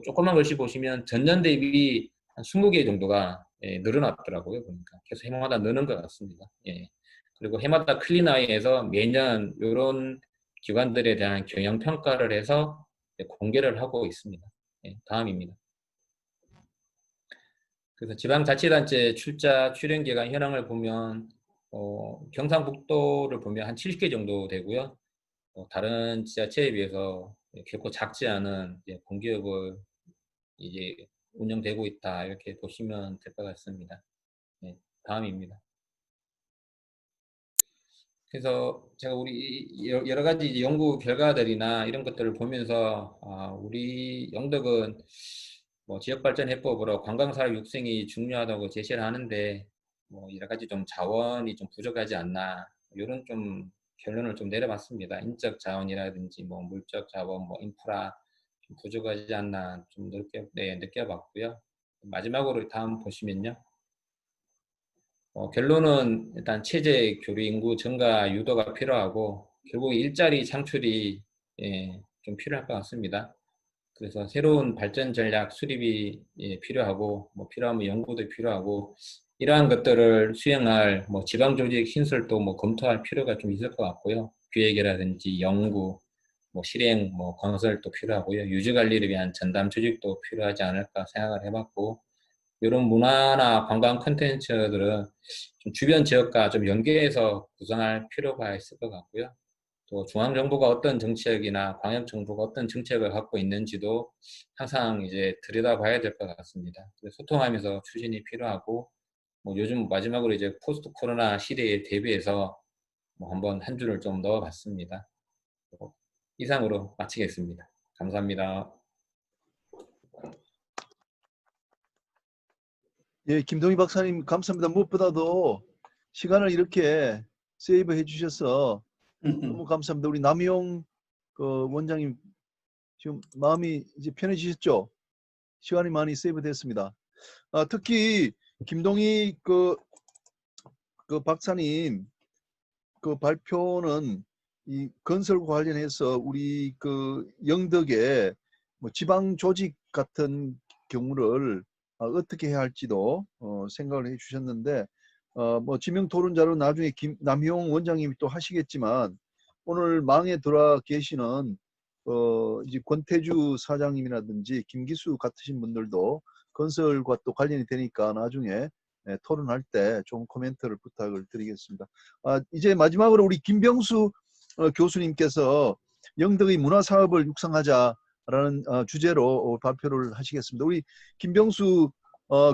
조그만 글씨 보시면 전년 대비 한 20개 정도가 늘어났더라고요. 그러니까 계속 해마다 느는 것 같습니다. 그리고 해마다 클린아이에서 매년 이런 기관들에 대한 경영평가를 해서 공개를 하고 있습니다. 다음입니다. 그래서 지방자치단체 출연기관 현황을 보면 경상북도를 보면 한 70개 정도 되고요. 다른 지자체에 비해서 결코 작지 않은 공기업을 이제 운영되고 있다 이렇게 보시면 될 것 같습니다. 다음입니다. 그래서 제가 우리 여러 가지 연구 결과들이나 이런 것들을 보면서 우리 영덕은 뭐 지역발전 해법으로 관광사업 육성이 중요하다고 제시를 하는데 뭐 여러 가지 좀 자원이 좀 부족하지 않나 이런 좀 결론을 좀 내려봤습니다. 인적 자원이라든지 뭐 물적 자원, 뭐 인프라 좀 부족하지 않나 좀 느껴봤고요. 마지막으로 다음 보시면요. 결론은 일단 체제 교류 인구 증가 유도가 필요하고 결국 일자리 창출이 좀 필요할 것 같습니다. 그래서 새로운 발전 전략 수립이 필요하고 뭐 필요하면 연구도 필요하고 이러한 것들을 수행할 뭐 지방 조직 신설도 뭐 검토할 필요가 좀 있을 것 같고요. 기획이라든지 연구, 뭐 실행, 뭐 건설도 필요하고요. 유지 관리를 위한 전담 조직도 필요하지 않을까 생각을 해봤고 이런 문화나 관광 콘텐츠들은 좀 주변 지역과 좀 연계해서 구성할 필요가 있을 것 같고요. 또 중앙정부가 어떤 정책이나 광역정부가 어떤 정책을 갖고 있는지도 항상 이제 들여다봐야 될 것 같습니다. 소통하면서 추진이 필요하고, 뭐 요즘 마지막으로 이제 포스트 코로나 시대에 대비해서 뭐 한번 한 줄을 좀 넣어봤습니다. 이상으로 마치겠습니다. 감사합니다. 예, 김동희 박사님 감사합니다. 무엇보다도 시간을 이렇게 세이브 해주셔서 너무 감사합니다. 우리 남용 그 원장님 지금 마음이 이제 편해지셨죠? 시간이 많이 세이브 됐습니다. 특히 김동희 그 박사님 그 발표는 이 건설과 관련해서 우리 그 영덕의 뭐 지방 조직 같은 경우를 어떻게 해야 할지도 생각을 해 주셨는데 뭐 지명 토론자로 나중에 남희용 원장님이 또 하시겠지만 오늘 망에 들어 계시는 이제 권태주 사장님이라든지 김기수 같으신 분들도 건설과 또 관련이 되니까 나중에 토론할 때 좀 코멘트를 부탁을 드리겠습니다. 이제 마지막으로 우리 김병수 교수님께서 영덕의 문화사업을 육성하자라는 주제로 발표를 하시겠습니다. 우리 김병수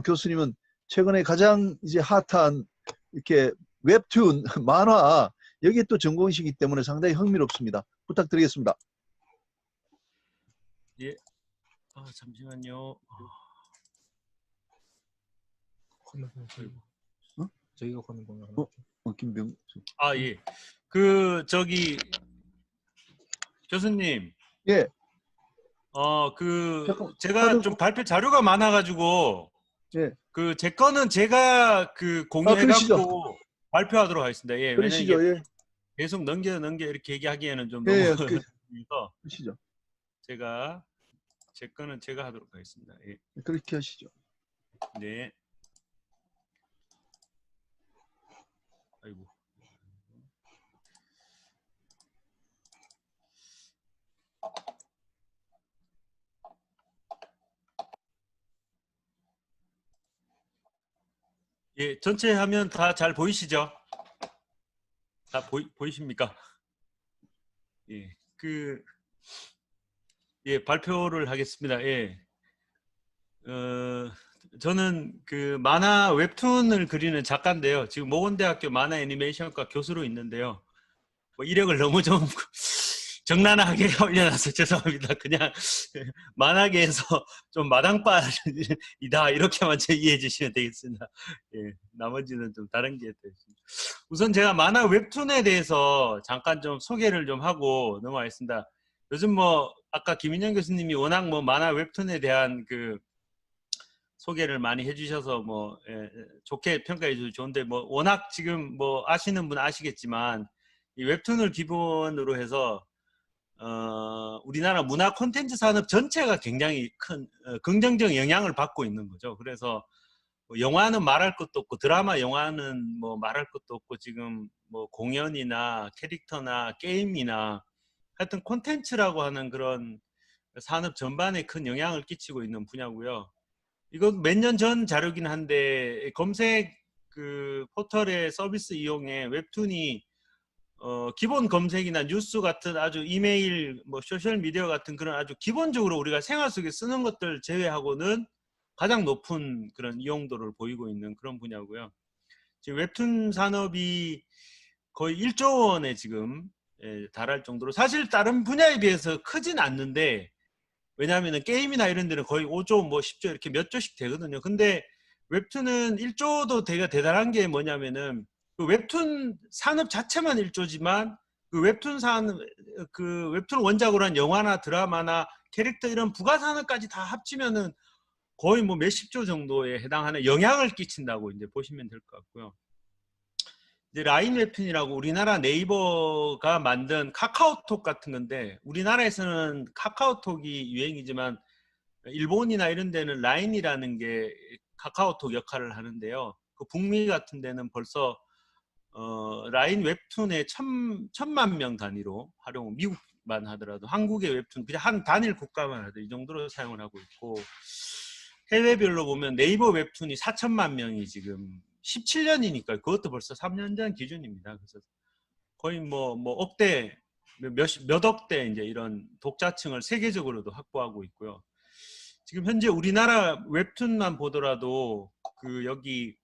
교수님은 최근에 가장 이제 핫한 이렇게 웹툰 만화 여기에 또 전공이시기 때문에 상당히 흥미롭습니다. 부탁드리겠습니다. 예. 잠시만요. 저희가 거는 거는 김병수. 예. 저기 교수님. 예. 잠깐, 제가 좀 발표 자료가 많아가지고 예. 제 거는 제가 공유해갖고 발표하도록 하겠습니다. 예. 그러시죠. 왜냐면 예. 계속 넘겨 이렇게 얘기하기에는 좀 예, 너무 그래서 그러시죠. 제 거는 제가 하도록 하겠습니다. 예. 그렇게 하시죠. 네. 아이고. 예, 전체 화면 다 잘 보이시죠? 다 보이십니까? 예, 발표를 하겠습니다. 예. 저는 만화 웹툰을 그리는 작가인데요. 지금 모건대학교 만화 애니메이션과 교수로 있는데요. 뭐 이력을 너무 좀 적나라하게 올려놔서 죄송합니다. 그냥 만화계에서 좀 마당발이다 이렇게만 이해해 주시면 되겠습니다. 예, 나머지는 좀 다른 게 되겠습니다. 우선 제가 만화 웹툰에 대해서 잠깐 좀 소개를 좀 하고 넘어가겠습니다. 요즘 뭐 아까 김인영 교수님이 워낙 뭐 만화 웹툰에 대한 소개를 많이 해주셔서 뭐 좋게 평가해 주셔서 좋은데 뭐 워낙 지금 뭐 아시는 분 아시겠지만 이 웹툰을 기본으로 해서 우리나라 문화 콘텐츠 산업 전체가 굉장히 큰 긍정적 영향을 받고 있는 거죠. 그래서 뭐 영화는 말할 것도 없고 드라마 영화는 뭐 말할 것도 없고 지금 뭐 공연이나 캐릭터나 게임이나 하여튼 콘텐츠라고 하는 그런 산업 전반에 큰 영향을 끼치고 있는 분야고요. 이건 몇 년 전 자료긴 한데 검색 포털의 서비스 이용에 웹툰이 기본 검색이나 뉴스 같은 아주 이메일, 뭐 소셜 미디어 같은 그런 아주 기본적으로 우리가 생활 속에 쓰는 것들 제외하고는 가장 높은 그런 이용도를 보이고 있는 그런 분야고요. 지금 웹툰 산업이 거의 1조 원에 지금 달할 정도로 사실 다른 분야에 비해서 크진 않는데 왜냐하면 게임이나 이런 데는 거의 5조, 뭐 10조 이렇게 몇 조씩 되거든요. 근데 웹툰은 1조도 되게 대단한 게 뭐냐면은 그 웹툰 산업 자체만 1조지만 그 웹툰 원작으로 한 영화나 드라마나 캐릭터 이런 부가 산업까지 다 합치면은 거의 뭐 몇십 조 정도에 해당하는 영향을 끼친다고 이제 보시면 될 것 같고요. 이제 라인 웹툰이라고 우리나라 네이버가 만든 카카오톡 같은 건데, 우리나라에서는 카카오톡이 유행이지만 일본이나 이런 데는 라인이라는 게 카카오톡 역할을 하는데요. 그 북미 같은 데는 벌써 라인 웹툰의 천만 명 단위로 활용, 미국만 하더라도 한국의 웹툰 그냥 한 단일 국가만 하더라도 이 정도로 사용을 하고 있고, 해외별로 보면 네이버 웹툰이 4천만 명이 지금 17년이니까 그것도 벌써 3년 전 기준입니다. 그래서 거의 뭐 억대 몇 억대 이제 이런 독자층을 세계적으로도 확보하고 있고요. 지금 현재 우리나라 웹툰만 보더라도 그 여기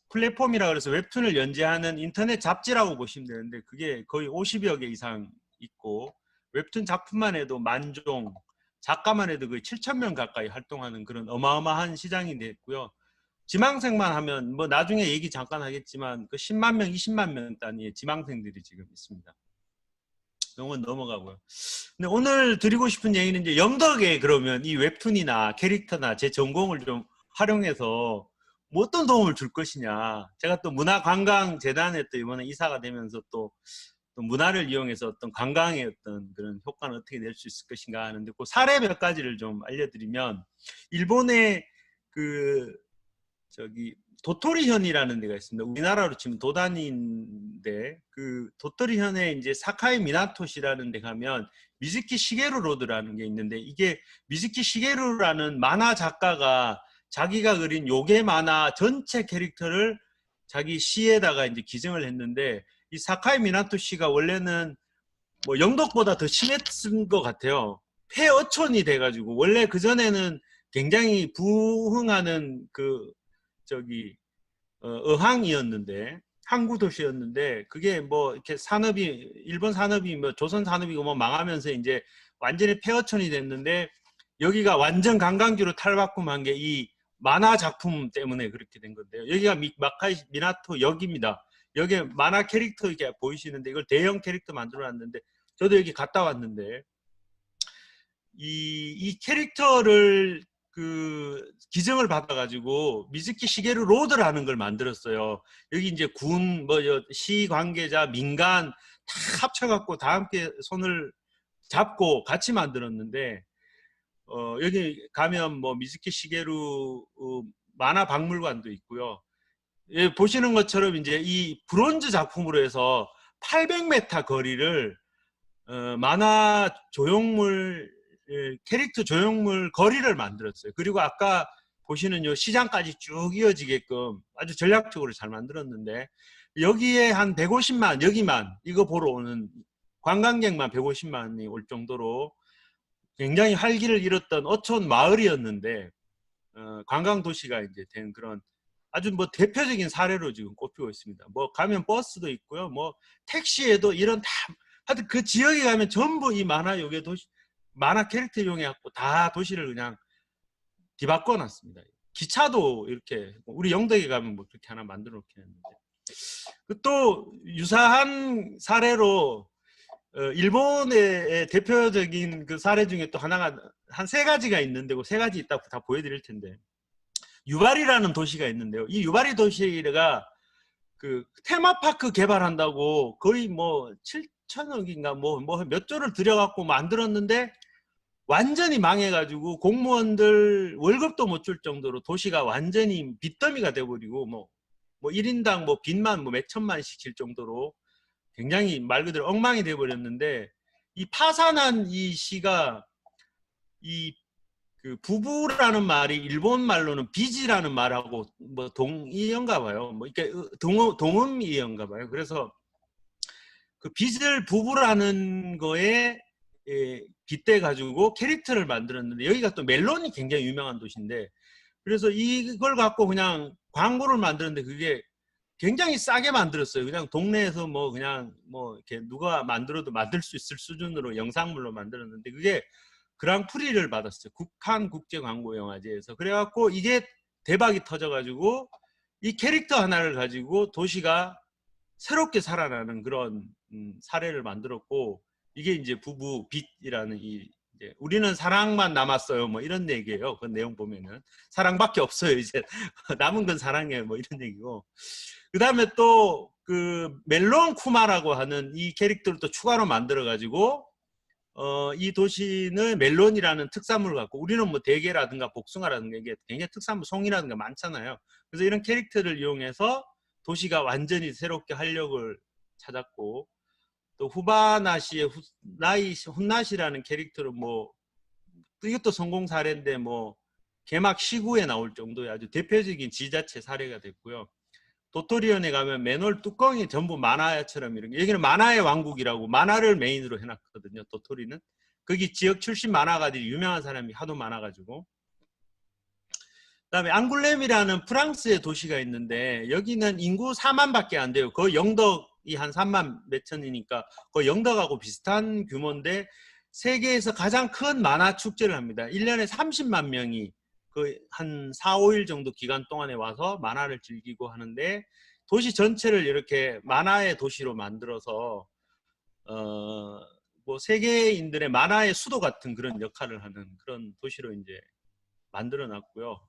플랫폼이라 그래서 웹툰을 연재하는 인터넷 잡지라고 보시면 되는데 그게 거의 50여 개 이상 있고, 웹툰 작품만 해도 10,000종, 작가만 해도 거의 7,000명 가까이 활동하는 그런 어마어마한 시장이 됐고요. 지망생만 하면 뭐 나중에 얘기 잠깐 하겠지만 그 10만 명, 20만 명 단위의 지망생들이 지금 있습니다. 이건 넘어가고요. 근데 오늘 드리고 싶은 얘기는 이제 영덕에 그러면 이 웹툰이나 캐릭터나 제 전공을 좀 활용해서 뭐 어떤 도움을 줄 것이냐. 제가 또 문화관광재단에 또 이번에 이사가 되면서 또 문화를 이용해서 어떤 관광의 어떤 그런 효과는 어떻게 낼 수 있을 것인가 하는데, 그 사례 몇 가지를 좀 알려드리면, 일본의 그 저기 도토리현이라는 데가 있습니다. 우리나라로 치면 도단인데, 그 도토리현에 이제 사카이 미나토시라는 데 가면 미즈키 시게루 로드라는 게 있는데, 이게 미즈키 시게루라는 만화 작가가 자기가 그린 요괴 만화 전체 캐릭터를 자기 시에다가 이제 기증을 했는데, 이 사카이 미나토시가 원래는 뭐 영덕보다 더 심했던 것 같아요. 폐어촌이 돼가지고, 원래 그 전에는 굉장히 부흥하는 그 저기 어항이었는데, 항구 도시였는데, 그게 뭐 이렇게 산업이, 일본 산업이 뭐 조선 산업이고 뭐 망하면서 이제 완전히 폐허촌이 됐는데, 여기가 완전 관광지로 탈바꿈한 게 이 만화 작품 때문에 그렇게 된 건데요. 여기가 마카이 미나토 역입니다. 여기 만화 캐릭터 이렇게 보이시는데, 이걸 대형 캐릭터 만들어 놨는데, 저도 여기 갔다 왔는데, 이 캐릭터를 그 기증을 받아가지고 미즈키 시게루 로드라는 걸 만들었어요. 여기 이제 군, 뭐 시 관계자, 민간 다 합쳐갖고 다 함께 손을 잡고 같이 만들었는데, 여기 가면 뭐 미즈키 시게루 만화 박물관도 있고요. 예, 보시는 것처럼 이제 이 브론즈 작품으로 해서 800m 거리를 만화 조형물, 캐릭터 조형물 거리를 만들었어요. 그리고 아까 보시는 요 시장까지 쭉 이어지게끔 아주 전략적으로 잘 만들었는데, 여기에 한 150만, 여기만 이거 보러 오는 관광객만 150만이 올 정도로 굉장히 활기를 잃었던 어촌 마을이었는데, 관광 도시가 이제 된 그런 아주 뭐 대표적인 사례로 지금 꼽히고 있습니다. 뭐 가면 버스도 있고요, 뭐 택시에도 이런 다, 하여튼 그 지역에 가면 전부 이 만화 요괴 도시, 만화 캐릭터 이용해갖고 다 도시를 그냥 뒤바꿔 놨습니다. 기차도 이렇게, 우리 영덕에 가면 뭐 그렇게 하나 만들어 놓긴 했는데, 또 유사한 사례로 일본의 대표적인 그 사례 중에 또 하나가 한 3가지가 있는데, 그 3가지 이따 다 보여드릴 텐데, 유바리라는 도시가 있는데요. 이 유바리 도시가 그 테마파크 개발한다고 거의 뭐 7천억인가 뭐 몇 조를 들여갖고 만들었는데, 완전히 망해가지고 공무원들 월급도 못 줄 정도로 도시가 완전히 빚더미가 돼버리고, 뭐 1인당 뭐 빚만 뭐 몇 천만씩 질 정도로 굉장히 말 그대로 엉망이 돼버렸는데, 이 파산한 이 시가 이 그 부부라는 말이 일본 말로는 빚이라는 말하고 뭐 동의어인가 봐요. 뭐 이렇게 동음이어인가 봐요. 그래서 그 빚을 부부라는 거에 빗대 가지고 캐릭터를 만들었는데, 여기가 또 멜론이 굉장히 유명한 도시인데, 그래서 이걸 갖고 그냥 광고를 만들었는데 그게 굉장히 싸게 만들었어요. 그냥 동네에서 뭐 그냥 뭐 이렇게 누가 만들어도 만들 수 있을 수준으로 영상물로 만들었는데, 그게 그랑프리를 받았어요. 칸 국제광고영화제에서. 그래갖고 이게 대박이 터져가지고 이 캐릭터 하나를 가지고 도시가 새롭게 살아나는 그런 사례를 만들었고, 이게 이제 부부 빛이라는 이 이제 우리는 사랑만 남았어요 뭐 이런 얘기예요. 그 내용 보면은 사랑밖에 없어요. 이제 남은 건 사랑이에요 뭐 이런 얘기고, 그 다음에 또 그 멜론 쿠마라고 하는 이 캐릭터를 또 추가로 만들어 가지고 이 도시는 멜론이라는 특산물을 갖고, 우리는 뭐 대게라든가 복숭아라든가 이게 굉장히 특산물, 송이라든가 많잖아요. 그래서 이런 캐릭터를 이용해서 도시가 완전히 새롭게 활력을 찾았고, 또 후바나시의 훈나시라는 캐릭터를 뭐 이것도 성공 사례인데 뭐 개막 시구에 나올 정도의 아주 대표적인 지자체 사례가 됐고요. 도토리현에 가면 맨홀 뚜껑이 전부 만화처럼 이런 게, 여기는 만화의 왕국이라고 만화를 메인으로 해놨거든요. 도토리는 거기 지역 출신 만화가들이 유명한 사람이 하도 많아가지고. 그다음에 앙굴렘이라는 프랑스의 도시가 있는데 여기는 인구 4만밖에 안 돼요. 거의 영덕이 한 3만 몇천이니까 거의 영덕하고 비슷한 규모인데 세계에서 가장 큰 만화 축제를 합니다. 1년에 30만 명이 그 한 4, 5일 정도 기간 동안에 와서 만화를 즐기고 하는데, 도시 전체를 이렇게 만화의 도시로 만들어서 뭐 세계인들의 만화의 수도 같은 그런 역할을 하는 그런 도시로 이제 만들어 놨고요.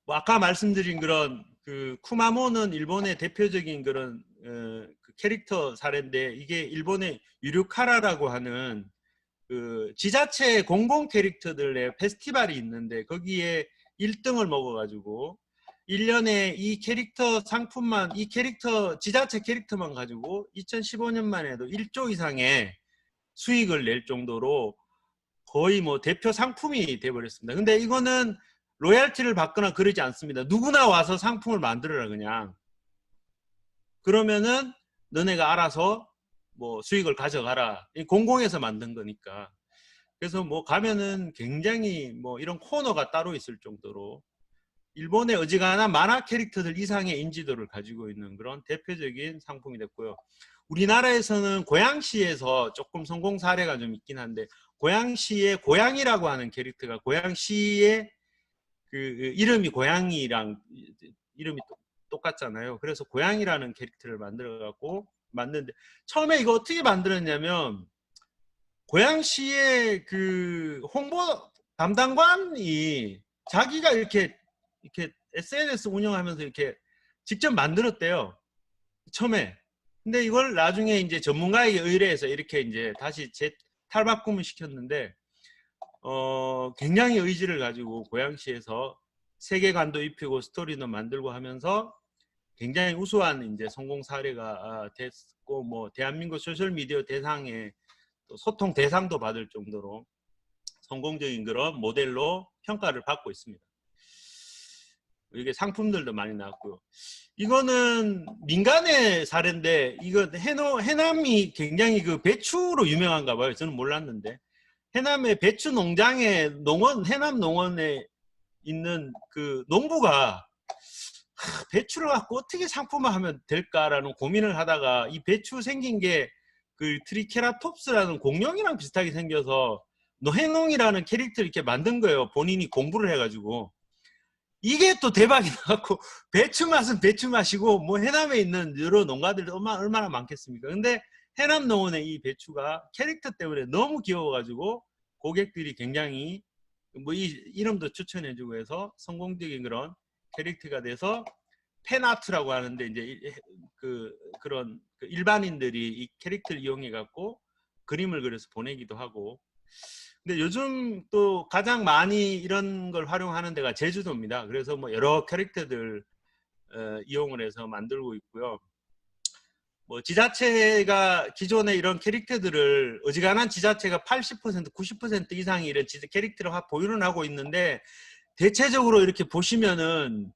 뭐 아까 말씀드린 그런 그 쿠마모는 일본의 대표적인 그런 그 캐릭터 사례인데, 이게 일본의 유류카라라고 하는 그 지자체 공공 캐릭터들의 페스티벌이 있는데 거기에 1등을 먹어가지고 1년에 이 캐릭터 상품만, 이 캐릭터 지자체 캐릭터만 가지고 2015년만 해도 1조 이상의 수익을 낼 정도로 거의 뭐 대표 상품이 돼버렸습니다. 근데 이거는 로얄티를 받거나 그러지 않습니다. 누구나 와서 상품을 만들어라 그냥. 그러면은 너네가 알아서 뭐 수익을 가져가라. 공공에서 만든 거니까. 그래서 뭐 가면은 굉장히 뭐 이런 코너가 따로 있을 정도로 일본의 어지간한 만화 캐릭터들 이상의 인지도를 가지고 있는 그런 대표적인 상품이 됐고요. 우리나라에서는 고양시에서 조금 성공 사례가 좀 있긴 한데, 고양시의 고양이라고 하는 캐릭터가 고양시의 그 이름이 고양이랑 이름이 똑같잖아요. 그래서 고양이라는 캐릭터를 만들어 갖고 만드는데, 처음에 이거 어떻게 만들었냐면 고양시의 그 홍보 담당관이 자기가 이렇게 SNS 운영하면서 이렇게 직접 만들었대요. 처음에. 근데 이걸 나중에 이제 전문가에게 의뢰해서 이렇게 이제 다시 탈바꿈을 시켰는데, 굉장히 의지를 가지고 고양시에서 세계관도 입히고 스토리도 만들고 하면서 굉장히 우수한 이제 성공 사례가 됐고, 뭐 대한민국 소셜 미디어 대상에 또 소통 대상도 받을 정도로 성공적인 그런 모델로 평가를 받고 있습니다. 이게 상품들도 많이 나왔고요. 이거는 민간의 사례인데, 이거 해남이 굉장히 그 배추로 유명한가 봐요. 저는 몰랐는데 해남의 배추 농장에 해남 농원에 있는 그 농부가 배추를 갖고 어떻게 상품화하면 될까라는 고민을 하다가 이 배추 생긴 게 그 트리케라톱스라는 공룡이랑 비슷하게 생겨서 노해농이라는 캐릭터를 이렇게 만든 거예요. 본인이 공부를 해가지고. 이게 또 대박이 나갖고 배추 맛은 배추 맛이고 뭐 해남에 있는 여러 농가들이 얼마나 많겠습니까? 근데 해남 농원의 이 배추가 캐릭터 때문에 너무 귀여워가지고 고객들이 굉장히 뭐 이 이름도 추천해주고 해서 성공적인 그런 캐릭터가 돼서 팬아트라고 하는데, 이제 그런 일반인들이 이 캐릭터를 이용해 갖고 그림을 그려서 보내기도 하고. 근데 요즘 또 가장 많이 이런 걸 활용하는 데가 제주도입니다. 그래서 뭐 여러 캐릭터들 이용을 해서 만들고 있고요. 뭐 지자체가 기존에 이런 캐릭터들을, 어지간한 지자체가 80%, 90% 이상이 이런 캐릭터를 보유는 하고 있는데, 대체적으로 이렇게 보시면은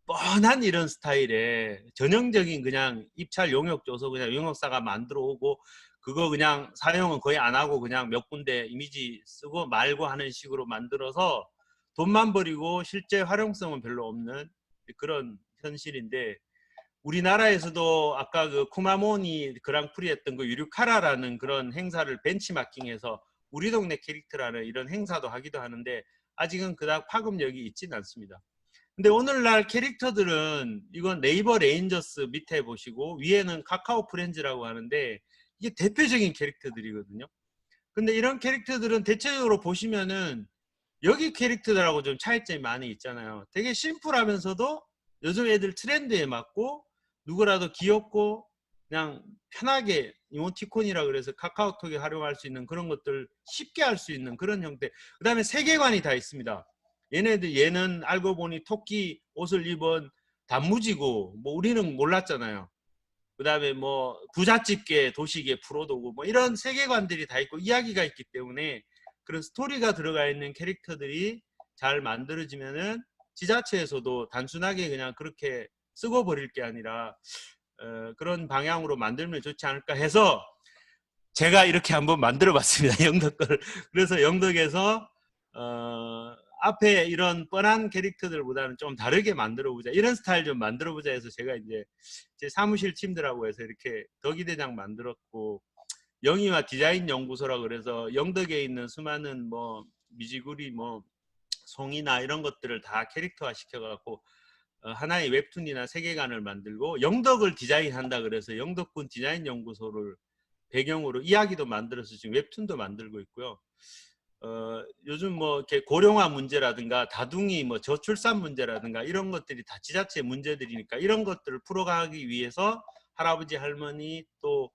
뻔한 이런 스타일의 전형적인 그냥 입찰 용역 줘서 그냥 용역사가 만들어 오고 그거 그냥 사용은 거의 안 하고 그냥 몇 군데 이미지 쓰고 말고 하는 식으로 만들어서 돈만 버리고 실제 활용성은 별로 없는 그런 현실인데, 우리나라에서도 아까 그 쿠마모니 그랑프리 했던 그 유류카라라는 그런 행사를 벤치마킹해서 우리 동네 캐릭터라는 이런 행사도 하기도 하는데 아직은 그닥 파급력이 있지는 않습니다. 근데 오늘날 캐릭터들은 이건 네이버 레인저스 밑에 보시고 위에는 카카오 프렌즈라고 하는데 이게 대표적인 캐릭터들이거든요. 근데 이런 캐릭터들은 대체적으로 보시면은 여기 캐릭터들하고 좀 차이점이 많이 있잖아요. 되게 심플하면서도 요즘 애들 트렌드에 맞고 누구라도 귀엽고 그냥 편하게 이모티콘이라 그래서 카카오톡에 활용할 수 있는 그런 것들 쉽게 할 수 있는 그런 형태. 그 다음에 세계관이 다 있습니다. 얘는 알고 보니 토끼 옷을 입은 단무지고 뭐 우리는 몰랐잖아요. 그 다음에 뭐 부잣집계 도시계 프로도고 뭐 이런 세계관들이 다 있고 이야기가 있기 때문에 그런 스토리가 들어가 있는 캐릭터들이 잘 만들어지면은 지자체에서도 단순하게 그냥 그렇게 쓰고 버릴 게 아니라 그런 방향으로 만들면 좋지 않을까 해서 제가 이렇게 한번 만들어 봤습니다. 영덕 걸. 그래서 영덕에서 앞에 이런 뻔한 캐릭터들보다는 좀 다르게 만들어 보자. 이런 스타일 좀 만들어 보자 해서 제가 이제 제 사무실 팀들하고 해서 이렇게 덕이대장 만들었고 영희와 디자인 연구소라 그래서 영덕에 있는 수많은 뭐 미지구리 뭐 송이나 이런 것들을 다 캐릭터화 시켜갖고 하나의 웹툰이나 세계관을 만들고 영덕을 디자인한다 그래서 영덕군 디자인 연구소를 배경으로 이야기도 만들어서 지금 웹툰도 만들고 있고요. 요즘 뭐 이렇게 고령화 문제라든가 다둥이 뭐 저출산 문제라든가 이런 것들이 다 지자체 문제들이니까 이런 것들을 풀어가기 위해서 할아버지 할머니 또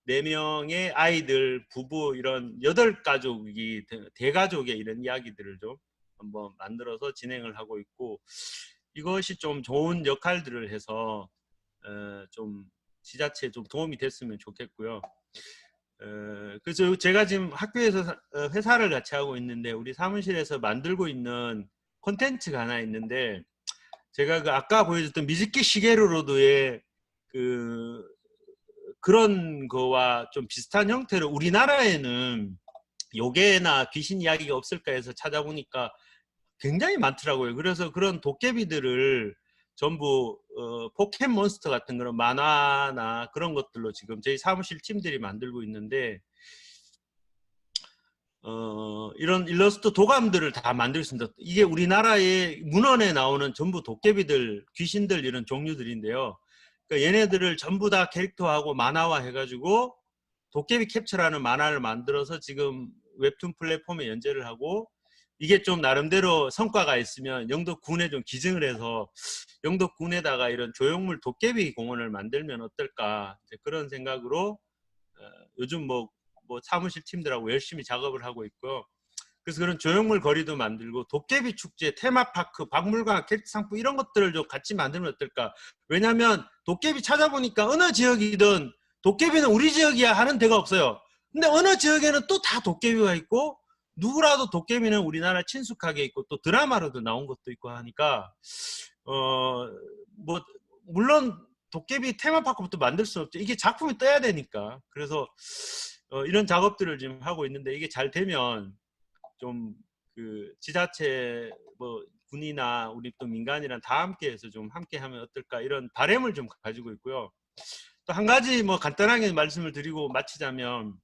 4명의 아이들 부부 이런 8가족이 대가족의 이런 이야기들을 좀 한번 만들어서 진행을 하고 있고 이것이 좀 좋은 역할들을 해서 좀 지자체에 좀 도움이 됐으면 좋겠고요. 그래서 제가 지금 학교에서 회사를 같이 하고 있는데 우리 사무실에서 만들고 있는 콘텐츠가 하나 있는데 제가 그 아까 보여줬던 미즈키 시게루로드의 그런 거와 좀 비슷한 형태로 우리나라에는 요괴나 귀신 이야기가 없을까 해서 찾아보니까 굉장히 많더라고요. 그래서 그런 도깨비들을 전부 포켓몬스터 같은 그런 만화나 그런 것들로 지금 저희 사무실 팀들이 만들고 있는데 이런 일러스트 도감들을 다 만들 수 있습니다. 이게 우리나라의 문헌에 나오는 전부 도깨비들, 귀신들 이런 종류들인데요. 그러니까 얘네들을 전부 다 캐릭터하고 만화화 해가지고 도깨비 캡처라는 만화를 만들어서 지금 웹툰 플랫폼에 연재를 하고 이게 좀 나름대로 성과가 있으면 영덕군에 좀 기증을 해서 영덕군에다가 이런 조형물 도깨비 공원을 만들면 어떨까 그런 생각으로 요즘 뭐 사무실 팀들하고 열심히 작업을 하고 있고요. 그래서 그런 조형물 거리도 만들고 도깨비 축제, 테마파크, 박물관, 캐릭터 상품 이런 것들을 좀 같이 만들면 어떨까. 왜냐하면 도깨비 찾아보니까 어느 지역이든 도깨비는 우리 지역이야 하는 데가 없어요. 근데 어느 지역에는 또 다 도깨비가 있고 누구라도 도깨비는 우리나라 친숙하게 있고 또 드라마로도 나온 것도 있고 하니까 뭐 물론 도깨비 테마파크부터 만들 수는 없죠. 이게 작품이 떠야 되니까. 그래서 이런 작업들을 지금 하고 있는데 이게 잘 되면 좀 그 지자체 뭐 군이나 우리 또 민간이랑 다 함께해서 좀 함께하면 어떨까 이런 바람을 좀 가지고 있고요. 또 한 가지 뭐 간단하게 말씀을 드리고 마치자면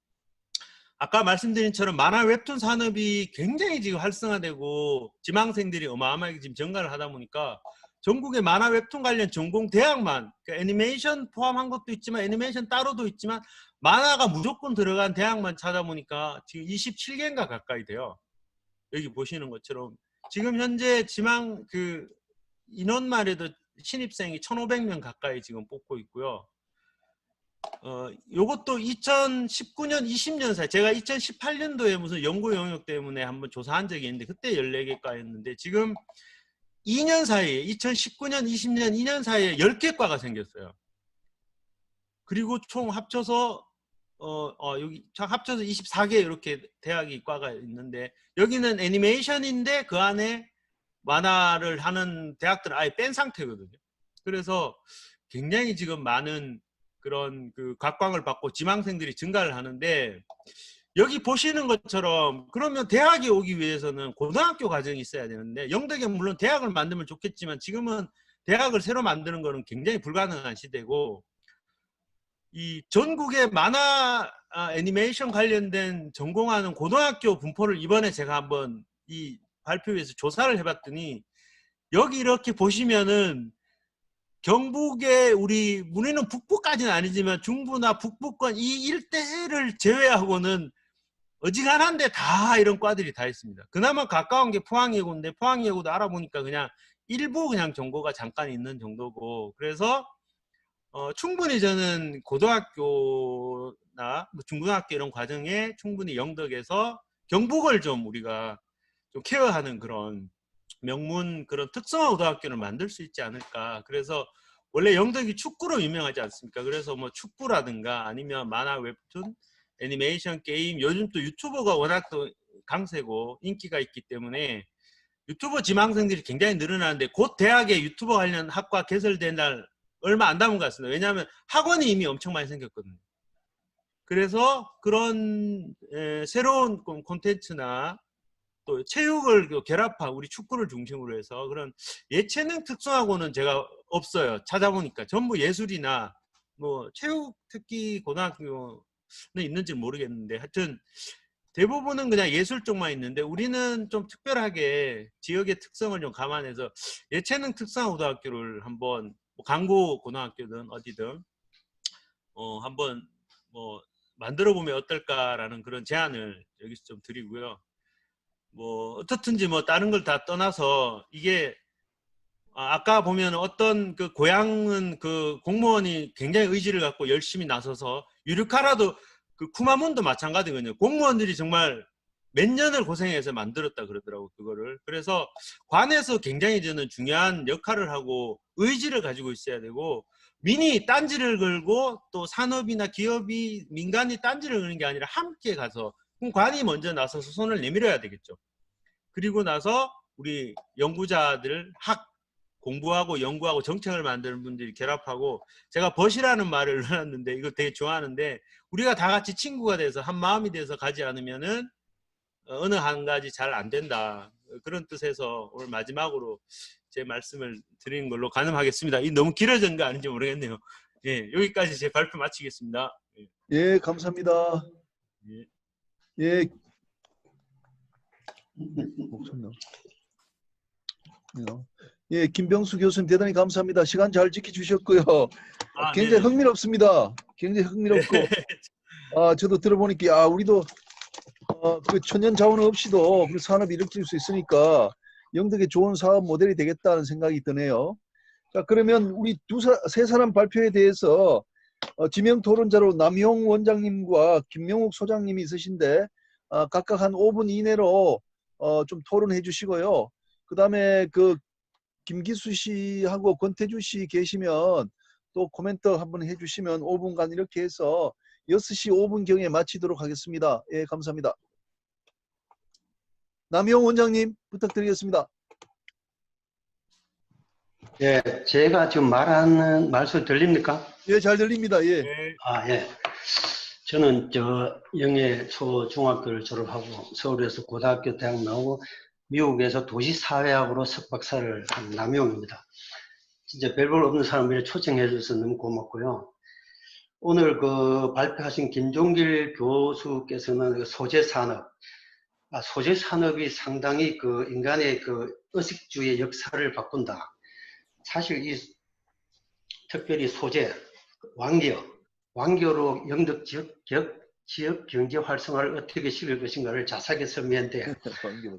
아까 말씀드린 처럼 만화 웹툰 산업이 굉장히 지금 활성화되고 지망생들이 어마어마하게 지금 증가를 하다 보니까 전국의 만화 웹툰 관련 전공 대학만 그러니까 애니메이션 포함한 것도 있지만 애니메이션 따로도 있지만 만화가 무조건 들어간 대학만 찾아보니까 지금 27개인가 가까이 돼요. 여기 보시는 것처럼 지금 현재 지망 그 인원만 해도 신입생이 1,500명 가까이 지금 뽑고 있고요. 요것도 2019년, 20년 사이 제가 2018년도에 무슨 연구 영역 때문에 한번 조사한 적이 있는데 그때 14개과였는데 지금 2년 사이에 2019년, 20년 2년 사이에 10개 과가 생겼어요. 그리고 총 합쳐서 여기 합쳐서 24개 이렇게 대학이 과가 있는데 여기는 애니메이션인데 그 안에 만화를 하는 대학들은 아예 뺀 상태거든요. 그래서 굉장히 지금 많은 그런 그 각광을 받고 지망생들이 증가를 하는데 여기 보시는 것처럼 그러면 대학에 오기 위해서는 고등학교 과정이 있어야 되는데 영덕에 물론 대학을 만들면 좋겠지만 지금은 대학을 새로 만드는 거는 굉장히 불가능한 시대고, 이 전국의 만화 애니메이션 관련된 전공하는 고등학교 분포를 이번에 제가 한번 이 발표에서 조사를 해봤더니, 여기 이렇게 보시면은 경북의 우리는 북부까지는 아니지만 중부나 북부권 이 일대를 제외하고는 어지간한데 다 이런 과들이 다 있습니다. 그나마 가까운 게 포항예고인데 포항예고도 알아보니까 그냥 일부 그냥 정보가 잠깐 있는 정도고, 그래서 충분히 저는 고등학교나 뭐 중고등학교 이런 과정에 충분히 영덕에서 경북을 좀 우리가 좀 케어하는 그런 명문 그런 특성화 고등학교를 만들 수 있지 않을까. 그래서 원래 영덕이 축구로 유명하지 않습니까? 그래서 뭐 축구라든가 아니면 만화, 웹툰, 애니메이션, 게임, 요즘 또 유튜버가 워낙 또 강세고 인기가 있기 때문에 유튜버 지망생들이 굉장히 늘어나는데, 곧 대학에 유튜버 관련 학과 개설된 날 얼마 안 남은 것 같습니다. 왜냐하면 학원이 이미 엄청 많이 생겼거든요. 그래서 그런 새로운 콘텐츠나 또 체육을 결합한 우리 축구를 중심으로 해서 그런 예체능 특성하고는 제가 없어요. 찾아보니까 전부 예술이나 뭐 체육 특기 고등학교는 있는지 모르겠는데, 하여튼 대부분은 그냥 예술 쪽만 있는데, 우리는 좀 특별하게 지역의 특성을 좀 감안해서 예체능 특성 고등학교를 한번 뭐 강구 고등학교든 어디든 한번 뭐 만들어 보면 어떨까라는 그런 제안을 여기서 좀 드리고요. 뭐 어떻든지 뭐 다른 걸 다 떠나서 이게 아까 보면 어떤 그 고향은 그 공무원이 굉장히 의지를 갖고 열심히 나서서, 유류카라도 그 쿠마몬도 마찬가지거든요. 공무원들이 정말 몇 년을 고생해서 만들었다 그러더라고 그거를. 그래서 관에서 굉장히 저는 중요한 역할을 하고 의지를 가지고 있어야 되고, 민이 딴지를 걸고 또 산업이나 기업이 민간이 딴지를 거는 게 아니라 함께 가서, 그럼 관이 먼저 나서서 손을 내밀어야 되겠죠. 그리고 나서 우리 연구자들 공부하고 연구하고 정책을 만드는 분들이 결합하고, 제가 벗이라는 말을 넣었는데 이거 되게 좋아하는데, 우리가 다 같이 친구가 돼서 한 마음이 돼서 가지 않으면은 어느 한 가지 잘 안 된다, 그런 뜻에서 오늘 마지막으로 제 말씀을 드리는 걸로 가늠하겠습니다. 이 너무 길어진 거 아닌지 모르겠네요. 예, 여기까지 제 발표 마치겠습니다. 예, 감사합니다. 예. 예. 예, 김병수 교수님 대단히 감사합니다. 시간 잘 지켜주셨고요. 굉장히 네네. 흥미롭습니다. 굉장히 흥미롭고, 저도 들어보니까 우리도 그 천연 자원 없이도 그 산업이 일으킬 수 있으니까 영덕의 좋은 사업 모델이 되겠다는 생각이 드네요. 자, 그러면 우리 세 사람 발표에 대해서 지명 토론자로 남용 원장님과 김명욱 소장님이 있으신데 각각 한 5분 이내로 좀 토론해 주시고요. 그 다음에 그 김기수 씨하고 권태주 씨 계시면 또 코멘트 한번 해주시면 5분간 이렇게 해서 6시 5분경에 마치도록 하겠습니다. 예, 감사합니다. 남용 원장님 부탁드리겠습니다. 예, 제가 지금 말하는 말씀 들립니까? 예, 잘 들립니다. 예. 예. 저는 영예 초중학교를 졸업하고 서울에서 고등학교 대학 나오고 미국에서 도시사회학으로 석박사를 한 남용입니다. 진짜 별볼 없는 사람들이 초청해 주셔서 너무 고맙고요. 오늘 그 발표하신 김종길 교수께서는 소재산업, 소재산업이 상당히 그 인간의 그 의식주의 역사를 바꾼다. 사실 특별히 소재, 왕교로 영덕 지역 경제 활성화를 어떻게 시킬 것인가를 자세하게 설명했는데,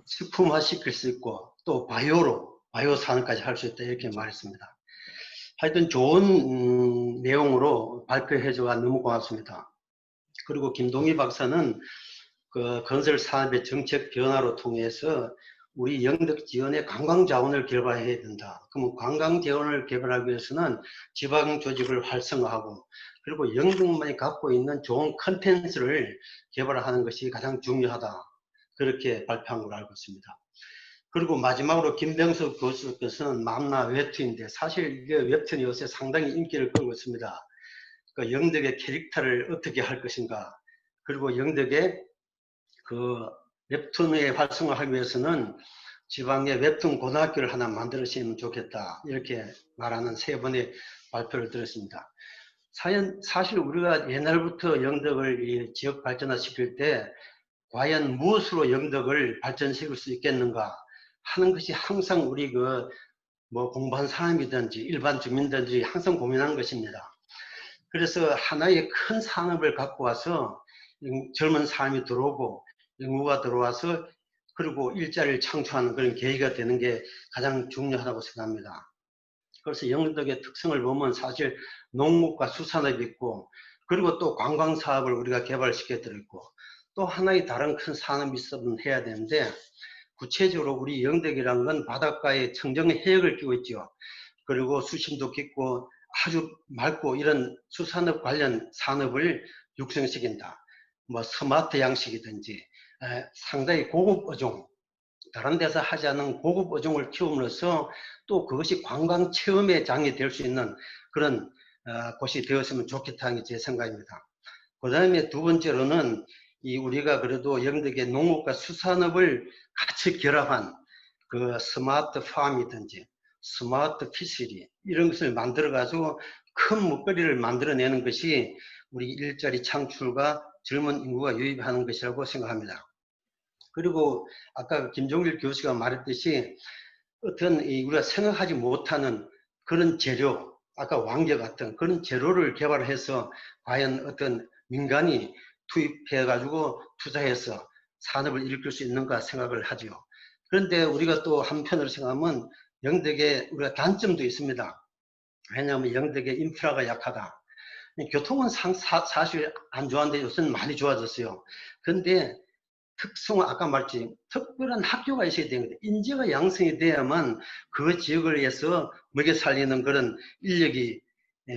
식품화 시킬 수 있고 또 바이오 산업까지 할 수 있다 이렇게 말했습니다. 하여튼 좋은 내용으로 발표해 줘서 너무 고맙습니다. 그리고 김동희 박사는 그 건설 산업의 정책 변화로 통해서 우리 영덕 지원의 관광 자원을 개발해야 된다. 그러면 관광 자원을 개발하기 위해서는 지방 조직을 활성화하고, 그리고 영덕만이 갖고 있는 좋은 컨텐츠를 개발하는 것이 가장 중요하다. 그렇게 발표한 걸로 알고 있습니다. 그리고 마지막으로 김병수 교수께서는 만화 웹툰인데, 사실 이게 웹툰이 요새 상당히 인기를 끌고 있습니다. 그 영덕의 캐릭터를 어떻게 할 것인가, 그리고 영덕의 그 웹툰의 활성화하기 위해서는 지방에 웹툰 고등학교를 하나 만들었으면 좋겠다. 이렇게 말하는 3번의 발표를 들었습니다. 사실 우리가 옛날부터 영덕을 이 지역 발전화시킬 때 과연 무엇으로 영덕을 발전시킬 수 있겠는가 하는 것이 항상 우리 뭐 공부한 사람이든지 일반 주민들이 항상 고민한 것입니다. 그래서 하나의 큰 산업을 갖고 와서 젊은 사람이 들어오고 인구가 들어와서 그리고 일자리를 창출하는 그런 계기가 되는 게 가장 중요하다고 생각합니다. 그래서 영덕의 특성을 보면 사실 농업과 수산업이 있고 그리고 또 관광사업을 우리가 개발시켜 드렸고 또 하나의 다른 큰 산업이 있으면 해야 되는데 구체적으로 우리 영덕이라는 건 바닷가에 청정의 해역을 끼고 있죠. 그리고 수심도 깊고 아주 맑고 이런 수산업 관련 산업을 육성시킨다. 뭐 스마트 양식이든지 상당히 고급 어종, 다른 데서 하지 않는 고급 어종을 키움으로써 또 그것이 관광 체험의 장이 될 수 있는 그런 곳이 되었으면 좋겠다는 게 제 생각입니다. 그 다음에 두 번째로는 우리가 그래도 영덕의 농업과 수산업을 같이 결합한 그 스마트 팜이든지 스마트 피시리 이런 것을 만들어 가지고 큰 먹거리를 만들어내는 것이 우리 일자리 창출과 젊은 인구가 유입하는 것이라고 생각합니다. 그리고 아까 김종일 교수가 말했듯이 어떤 우리가 생각하지 못하는 그런 재료, 아까 왕겨 같은 그런 재료를 개발해서 과연 어떤 민간이 투입해 가지고 투자해서 산업을 일으킬 수 있는가 생각을 하죠. 그런데 우리가 또 한편으로 생각하면 영덕에 우리가 단점도 있습니다. 왜냐하면 영덕의 인프라가 약하다. 교통은 사실 안 좋았는데 요새는 많이 좋아졌어요. 그런데 특성은 아까 말했지 특별한 학교가 있어야 되는 거예요. 인재가 양성이 돼야만 그 지역을 위해서 먹여 살리는 그런 인력이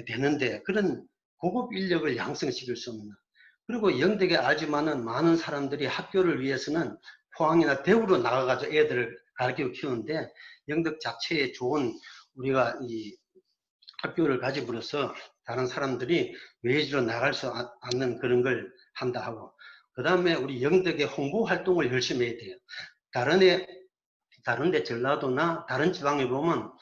되는데 그런 고급 인력을 양성시킬 수 없는. 그리고 영덕에 알지만은 많은 사람들이 학교를 위해서는 포항이나 대구로 나가가지고 애들을 가르치고 키우는데 영덕 자체에 좋은 우리가 이 학교를 가지고서 다른 사람들이 외지로 나갈 수 않는 그런 걸 한다 하고 그 다음에 우리 영덕의 홍보 활동을 열심히 해야 돼요. 다른데 전라도나 다른 지방에 보면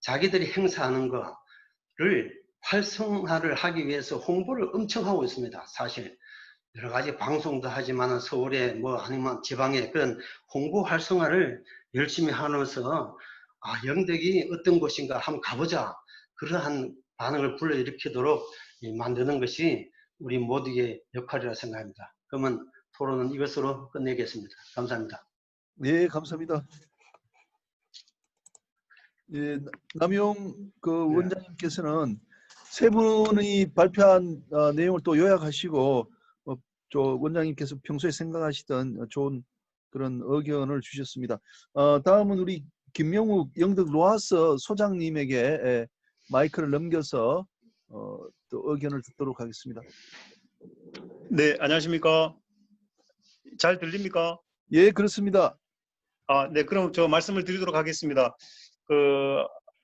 자기들이 행사하는 거를 활성화를 하기 위해서 홍보를 엄청 하고 있습니다. 사실 여러 가지 방송도 하지만 서울에 뭐 아니면 지방에 그런 홍보 활성화를 열심히 하면서 영덕이 어떤 곳인가 한번 가보자 그러한 반응을 불러일으키도록 만드는 것이 우리 모두의 역할이라 생각합니다. 그러면 토론은 이것으로 끝내겠습니다. 감사합니다. 네, 감사합니다. 예, 남용 원장님께서는 세 분이 발표한 내용을 또 요약하시고 원장님께서 평소에 생각하시던 좋은 그런 의견을 주셨습니다. 다음은 우리 김명욱 영덕 로하스 소장님에게 마이크를 넘겨서 또 의견을 듣도록 하겠습니다. 네, 안녕하십니까? 잘 들립니까? 예, 그렇습니다. 네, 그럼 저 말씀을 드리도록 하겠습니다.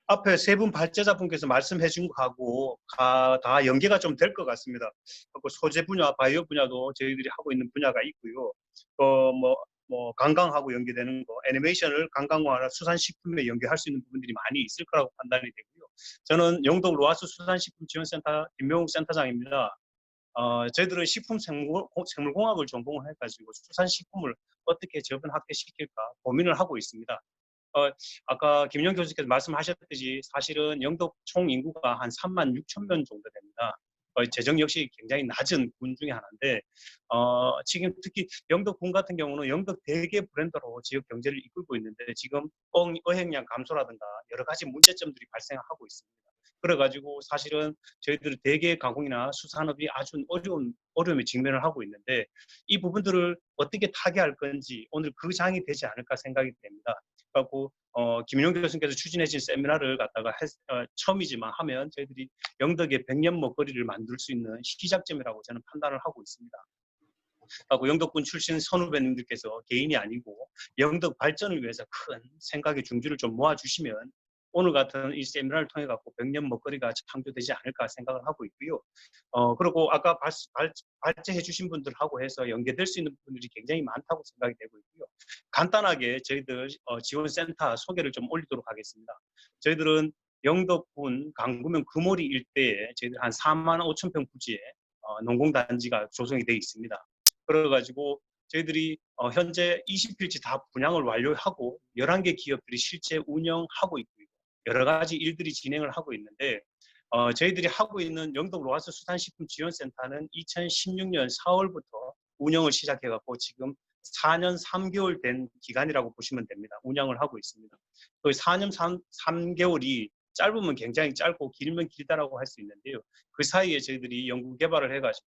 앞에 세 분 발제자분께서 말씀해 준 거하고 다 연계가 좀 될 것 같습니다. 소재 분야, 바이오 분야도 저희들이 하고 있는 분야가 있고요. 뭐 관광하고 연계되는 거, 애니메이션을 관광화나 수산식품에 연계할 수 있는 부분들이 많이 있을 거라고 판단이 되고요. 저는 영덕 로하스 수산식품지원센터 김명욱 센터장입니다. 저희들은 식품생물공학을 전공을 해가지고 수산식품을 어떻게 저변학대시킬까 고민을 하고 있습니다. 아까 김영 교수께서 말씀하셨듯이 사실은 영덕 총 인구가 한 36,000명 정도 됩니다. 재정 역시 굉장히 낮은 군 중에 하나인데 지금 특히 영덕군 같은 경우는 영덕 대개 브랜드로 지역 경제를 이끌고 있는데 지금 어획량 감소라든가 여러 가지 문제점들이 발생하고 있습니다. 그래가지고 사실은 저희들 대개 가공이나 수산업이 아주 어려움에 직면을 하고 있는데 이 부분들을 어떻게 타개할 건지 오늘 그 장이 되지 않을까 생각이 됩니다. 그래갖고 김용 교수님께서 추진해 주신 세미나를 갖다가 처음이지만 하면 저희들이 영덕의 100년 먹거리를 만들 수 있는 시작점이라고 저는 판단을 하고 있습니다. 하고 영덕군 출신 선후배님들께서 개인이 아니고 영덕 발전을 위해서 큰 생각의 중지를 좀 모아주시면 오늘 같은 이 세미나를 통해 갖고 100년 먹거리가 창조되지 않을까 생각을 하고 있고요. 그리고 아까 발제해 주신 분들하고 해서 연계될 수 있는 부분들이 굉장히 많다고 생각이 되고 있고요. 간단하게 저희들 지원센터 소개를 좀 올리도록 하겠습니다. 저희들은 영덕군 강구면 금오리 일대에 저희들 한 4만 5천 평 부지에 농공단지가 조성이 되어 있습니다. 그래가지고 저희들이 현재 20필지 다 분양을 완료하고 11개 기업들이 실제 운영하고 있고 여러 가지 일들이 진행을 하고 있는데 저희들이 하고 있는 영덕 로하스 수산식품 지원센터는 2016년 4월부터 운영을 시작해갖고 지금 4년 3개월 된 기간이라고 보시면 됩니다. 운영을 하고 있습니다. 그 4년 3개월이 짧으면 굉장히 짧고 길면 길다라고 할 수 있는데요. 그 사이에 저희들이 연구 개발을 해가지고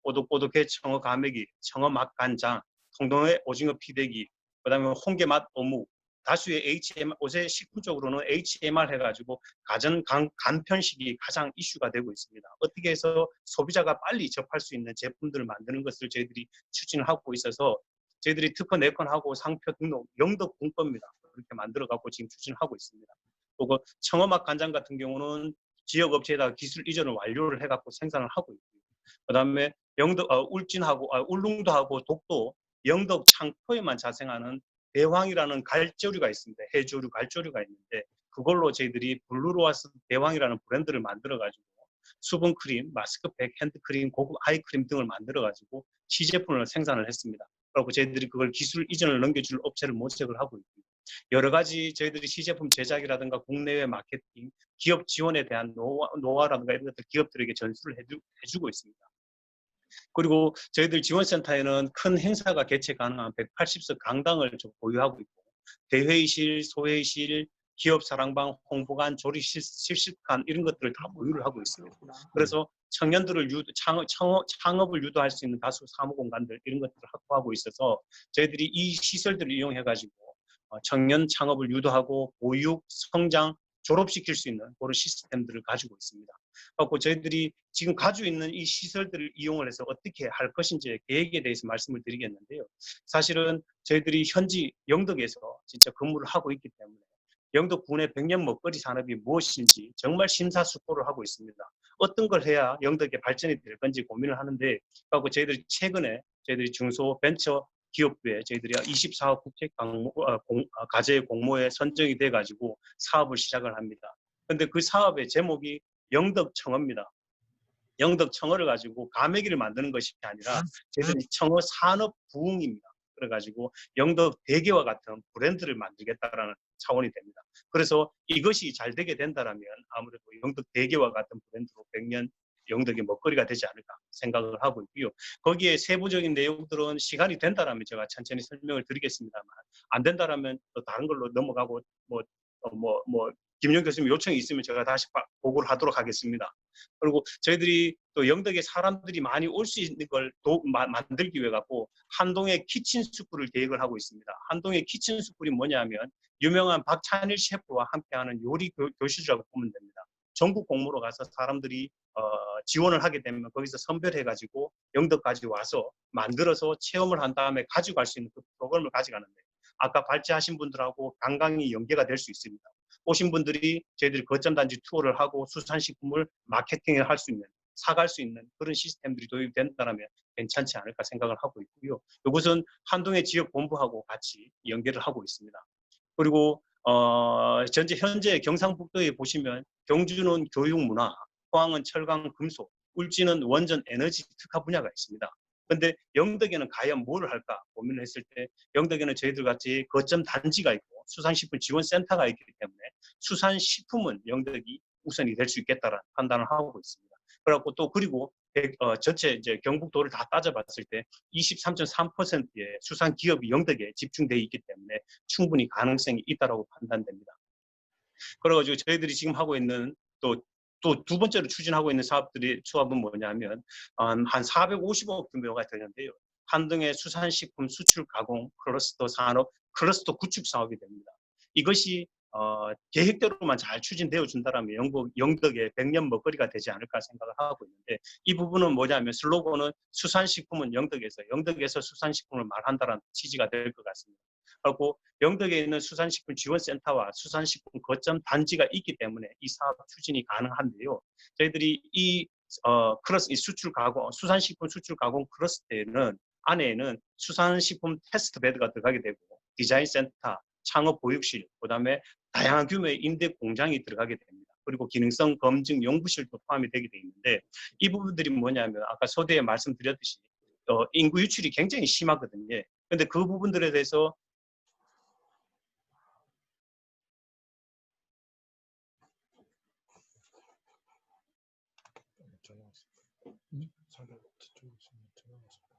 오독오독해 청어 가메기, 청어 맛간장, 통동해 오징어 피대기, 그다음에 홍게 맛 어묵, 다수의 HMR, 요새 식품 쪽으로는 HMR 해가지고 가전 간편식이 가장 이슈가 되고 있습니다. 어떻게 해서 소비자가 빨리 접할 수 있는 제품들을 만드는 것을 저희들이 추진을 하고 있어서 저희들이 특허 4건하고 상표 등록 영덕 공법입니다. 그렇게 만들어갖고 지금 추진을 하고 있습니다. 또 그 청어맛 간장 같은 경우는 지역 업체에다가 기술 이전을 완료를 해갖고 생산을 하고 있고요. 그다음에 영덕 울진하고 울릉도하고 독도 영덕 창포에만 자생하는 대왕이라는 갈조류가 있습니다. 해조류 갈조류가 있는데 그걸로 저희들이 블루로아스 대왕이라는 브랜드를 만들어가지고 수분 크림, 마스크팩, 핸드크림, 고급 아이크림 등을 만들어가지고 시제품을 생산을 했습니다. 그리고 저희들이 그걸 기술 이전을 넘겨줄 업체를 모색을 하고 있고요. 여러 가지 저희들이 시제품 제작이라든가 국내외 마케팅, 기업 지원에 대한 노하우라든가 이런 것들 기업들에게 전수를 해주고 있습니다. 그리고 저희들 지원센터에는 큰 행사가 개최 가능한 180석 강당을 좀 보유하고 있고 대회의실, 소회의실, 기업 사랑방, 홍보관, 조리 실습관 이런 것들을 다 보유를 하고 있습니다. 그래서 청년들을 창업을 유도할 수 있는 다수 사무 공간들 이런 것들을 확보하고 있어서 저희들이 이 시설들을 이용해 가지고 청년 창업을 유도하고 보육, 성장, 졸업시킬 수 있는 그런 시스템들을 가지고 있습니다. 그리고 저희들이 지금 가지고 있는 이 시설들을 이용을 해서 어떻게 할 것인지의 계획에 대해서 말씀을 드리겠는데요. 사실은 저희들이 현지 영덕에서 진짜 근무를 하고 있기 때문에 영덕군의 백년 먹거리 산업이 무엇인지 정말 심사숙고를 하고 있습니다. 어떤 걸 해야 영덕의 발전이 될 건지 고민을 하는데 그리고 저희들이 최근에 저희들이 중소벤처 기업부에 저희들이 24억 국제 과제 공모에 선정이 돼가지고 사업을 시작을 합니다. 그런데 그 사업의 제목이 영덕청어입니다. 영덕청어를 가지고 가메기를 만드는 것이 아니라 저희들이 청어 산업 부흥입니다. 그래가지고 영덕 대게와 같은 브랜드를 만들겠다라는 차원이 됩니다. 그래서 이것이 잘 되게 된다면 아무래도 영덕 대게와 같은 브랜드로 100년 영덕의 먹거리가 되지 않을까 생각을 하고 있고요. 거기에 세부적인 내용들은 시간이 된다라면 제가 천천히 설명을 드리겠습니다만 안 된다라면 또 다른 걸로 넘어가고 김영 교수님 요청이 있으면 제가 다시 보고를 하도록 하겠습니다. 그리고 저희들이 또 영덕에 사람들이 많이 올 수 있는 걸 만들기 위해 갖고 한동의 키친 스쿨을 계획을 하고 있습니다. 한동의 키친 스쿨이 뭐냐면 유명한 박찬일 셰프와 함께하는 요리 교실이라고 보면 됩니다. 전국 공모로 가서 사람들이 지원을 하게 되면 거기서 선별해가지고 영덕까지 와서 만들어서 체험을 한 다음에 가져갈 수 있는 그 프로그램을 가져가는데 아까 발제하신 분들하고 강강이 연계가 될 수 있습니다. 오신 분들이 저희들이 거점단지 투어를 하고 수산식품을 마케팅을 할 수 있는 사갈 수 있는 그런 시스템들이 도입된다면 괜찮지 않을까 생각을 하고 있고요. 이것은 한동의 지역본부하고 같이 연계를 하고 있습니다. 그리고 현재 경상북도에 보시면 경주는 교육문화, 포항은 철강 금속, 울진은 원전 에너지 특화 분야가 있습니다. 그런데 영덕에는 과연 뭘 할까 고민을 했을 때 영덕에는 저희들 같이 거점 단지가 있고 수산식품 지원센터가 있기 때문에 수산식품은 영덕이 우선이 될 수 있겠다라는 판단을 하고 있습니다. 그리고 전체 이제 경북도를 다 따져봤을 때 23.3%의 수산 기업이 영덕에 집중되어 있기 때문에 충분히 가능성이 있다라고 판단됩니다. 그래가지고 저희들이 지금 하고 있는 또 두 번째로 추진하고 있는 수업은 뭐냐면 한 450억 규모가 되는데요. 한동의 수산식품 수출 가공 클러스터 산업 클러스터 구축 사업이 됩니다. 이것이 계획대로만 잘 추진되어 준다라면 영덕의 100년 먹거리가 되지 않을까 생각을 하고 있는데 이 부분은 뭐냐면 슬로건은 수산식품은 영덕에서 수산식품을 말한다라는 취지가 될 것 같습니다. 그리고 영덕에 있는 수산식품 지원센터와 수산식품 거점 단지가 있기 때문에 이 사업 추진이 가능한데요. 저희들이 이 수산식품 수출 가공 클러스터에는 안에는 수산식품 테스트 베드가 들어가게 되고 디자인 센터, 창업 보육실, 그다음에 다양한 규모의 임대 공장이 들어가게 됩니다. 그리고 기능성 검증 연구실도 포함이 되게 돼 있는데 이 부분들이 뭐냐면 아까 서두에 말씀드렸듯이 인구 유출이 굉장히 심하거든요. 근데 그 부분들에 대해서 전화 왔습니다. 상대 저쪽에서 전화 왔습니다.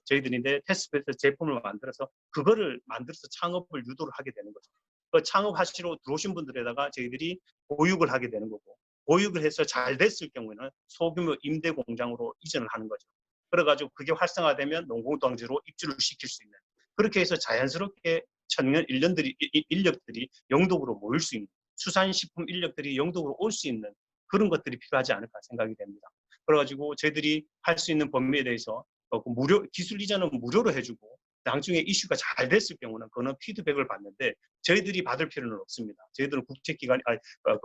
저희들이 이제 테스트베드 제품을 만들어서 그거를 만들어서 창업을 유도를 하게 되는 거죠. 그 창업하시러 들어오신 분들에다가 저희들이 보육을 하게 되는 거고 보육을 해서 잘 됐을 경우에는 소규모 임대 공장으로 이전을 하는 거죠. 그래가지고 그게 활성화되면 농공단지로 입주를 시킬 수 있는 그렇게 해서 자연스럽게 청년 인력들이 영덕으로 모일 수 있는 수산식품 인력들이 영덕으로 올 수 있는 그런 것들이 필요하지 않을까 생각이 됩니다. 그래가지고 저희들이 할 수 있는 범위에 대해서 무료 기술 이전은 무료로 해주고 나중에 이슈가 잘 됐을 경우는 그거는 피드백을 받는데 저희들이 받을 필요는 없습니다. 저희들은 국제기관,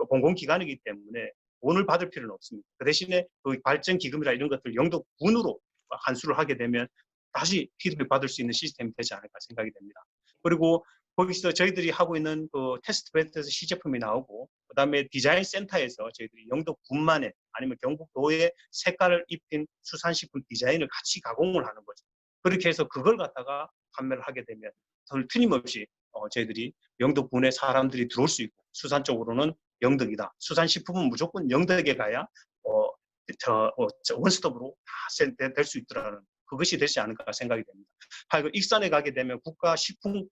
공공기관이기 때문에 돈을 받을 필요는 없습니다. 그 대신에 그 발전기금이나 이런 것들 영덕군으로 환수를 하게 되면 다시 피드백 받을 수 있는 시스템이 되지 않을까 생각이 됩니다. 그리고 거기서 저희들이 하고 있는 그 테스트 베드에서 시제품이 나오고 그다음에 디자인 센터에서 저희들이 영덕군만의 아니면 경북도의 색깔을 입힌 수산식품 디자인을 같이 가공을 하는 거죠. 그렇게 해서 그걸 갖다가 판매를 하게 되면 틀림없이 저희들이 영덕군에 사람들이 들어올 수 있고 수산 쪽으로는 영덕이다. 수산식품은 무조건 영덕에 가야 원스톱으로 다 될 수 있더라는 그것이 되지 않을까 생각이 됩니다. 하여간 익산에 가게 되면 국가식품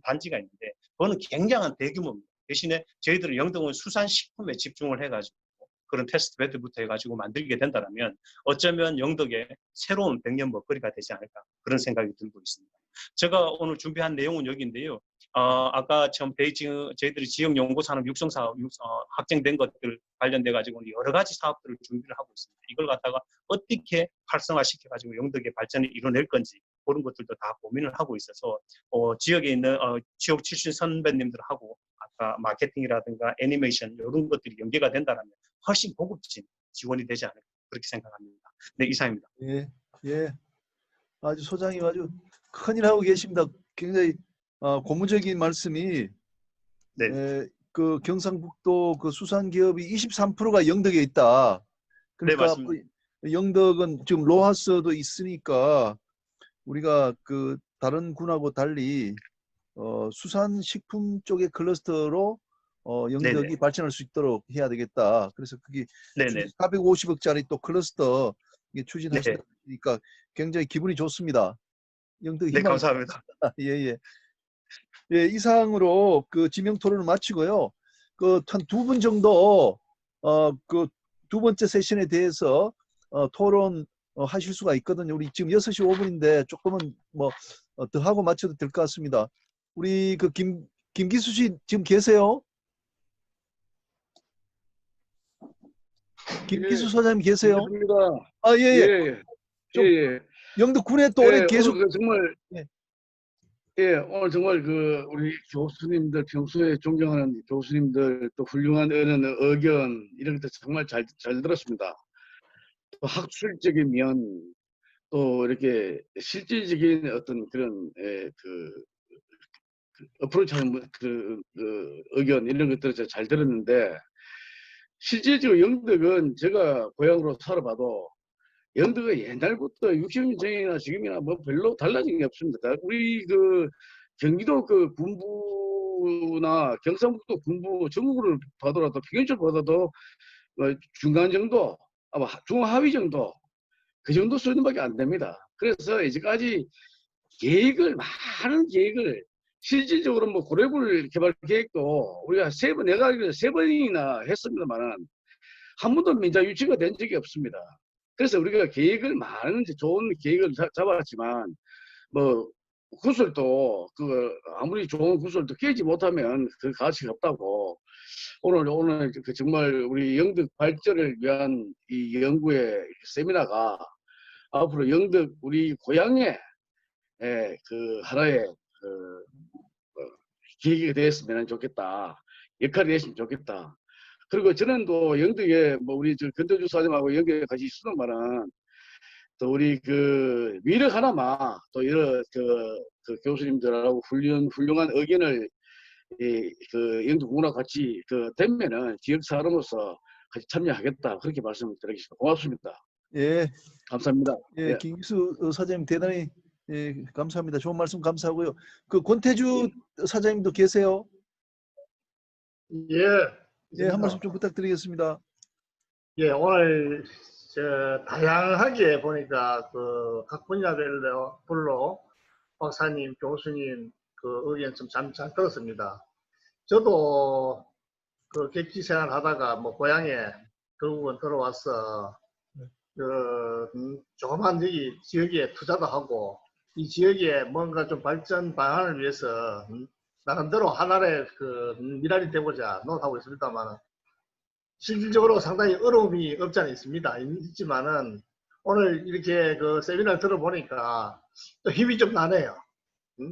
단지가 있는데 그거는 굉장한 대규모입니다. 대신에 저희들은 영덕은 수산식품에 집중을 해가지고 그런 테스트 베드부터 해가지고 만들게 된다면 어쩌면 영덕의 새로운 백년 먹거리가 되지 않을까 그런 생각이 들고 있습니다. 제가 오늘 준비한 내용은 여기인데요. 아까 처음 베이징 저희들이 지역 연구 산업 육성 사업 확정된 것들 관련돼 가지고 여러 가지 사업들을 준비를 하고 있습니다. 이걸 갖다가 어떻게 활성화시켜 가지고 영덕의 발전을 이뤄낼 건지 그런 것들도 다 고민을 하고 있어서 지역에 있는 지역 출신 선배님들하고 아까 마케팅이라든가 애니메이션 이런 것들이 연계가 된다면 훨씬 고급진 지원이 되지 않을까 그렇게 생각합니다. 네, 이상입니다. 예, 예. 아주 소장님 아주 큰일 하고 계십니다. 굉장히 고무적인 말씀이 네. 그 경상북도 그 수산기업이 23%가 영덕에 있다. 그러니까 네, 맞습니다. 영덕은 지금 로하스도 있으니까 우리가 그 다른 군하고 달리 수산식품 쪽의 클러스터로 영덕이 네네. 발전할 수 있도록 해야 되겠다. 그래서 그게 네네. 450억짜리 또 클러스터 네. 추진하시니까 굉장히 기분이 좋습니다. 영덕 네, 희망. 감사합니다. 예. 예, 이상으로 그 지명 토론을 마치고요. 그 한 2분 정도 그 두 번째 세션에 대해서 토론 하실 수가 있거든요. 우리 지금 6시 5분인데 조금은 뭐 더 하고 마쳐도 될 것 같습니다. 우리 그 김기수 씨 지금 계세요? 김기수 소장님 계세요? 반갑습니다. 아, 예. 예, 좀 예. 영덕 군에 또 오래 예, 계속 오늘 정말, 예. 오늘 정말 우리 교수님들, 평소에 존경하는 교수님들, 또 훌륭한 의견, 이런 것들 정말 잘 들었습니다. 또 학술적인 면, 또 이렇게 실질적인 어떤 그런, 어프로치하는 의견, 이런 것들을 잘 들었는데, 실질적으로 영덕은 제가 고향으로 살아봐도 영덕은 옛날부터 60년 전이나 지금이나 뭐 별로 달라진 게 없습니다. 우리 그 경기도 그 군부나 경상북도 군부 전국을 봐더라도 평균적으로 봐도 중간 정도, 아마 중하위 정도 그 정도 수준밖에 안 됩니다. 그래서 이제까지 많은 계획을 실질적으로 뭐 고래굴 개발 계획도 우리가 내가 알기로 3번이나 했습니다만은 한 번도 민자 유치가 된 적이 없습니다. 그래서 우리가 많은 좋은 계획을 잡았지만 뭐 구슬도 아무리 좋은 구슬도 깨지 못하면 그 가치가 없다고 오늘 그 정말 우리 영덕 발전을 위한 이 연구의 세미나가 앞으로 영덕 우리 고향의 그 하나의 계기가 되었으면 좋겠다. 역할이 됐으면 좋겠다. 그리고 전에도 영덕에 뭐 우리 저 건대주 사장하고 영덕에 같이 있었는만은 또 우리 그 미력 하나만 또 이런 그 교수님들하고 훌륭한 의견을 그 영덕군하고 같이 그 되면은 지역 사람으로서 같이 참여하겠다 그렇게 말씀드리겠습니다. 고맙습니다. 예, 감사합니다. 예, 예. 김기수 사장님 대단히 예, 감사합니다. 좋은 말씀 감사하고요. 그 권태주 사장님도 계세요? 예, 예, 한 말씀 좀 부탁드리겠습니다. 예, 오늘 다양하게 보니까 그 각 분야별로 박사님, 교수님 그 의견 좀 잘 들었습니다. 저도 그 객지 생활 하다가 뭐 고향에 결국은 들어와서 조그만 여기 지역에 투자도 하고 이 지역에 뭔가 좀 발전 방안을 위해서 나름대로 하나의 그 미랄이 되고자 노력하고 있습니다만 실질적으로 상당히 어려움이 없지 않아 있습니다. 있지만은 오늘 이렇게 그 세미나를 들어보니까 또 힘이 좀 나네요.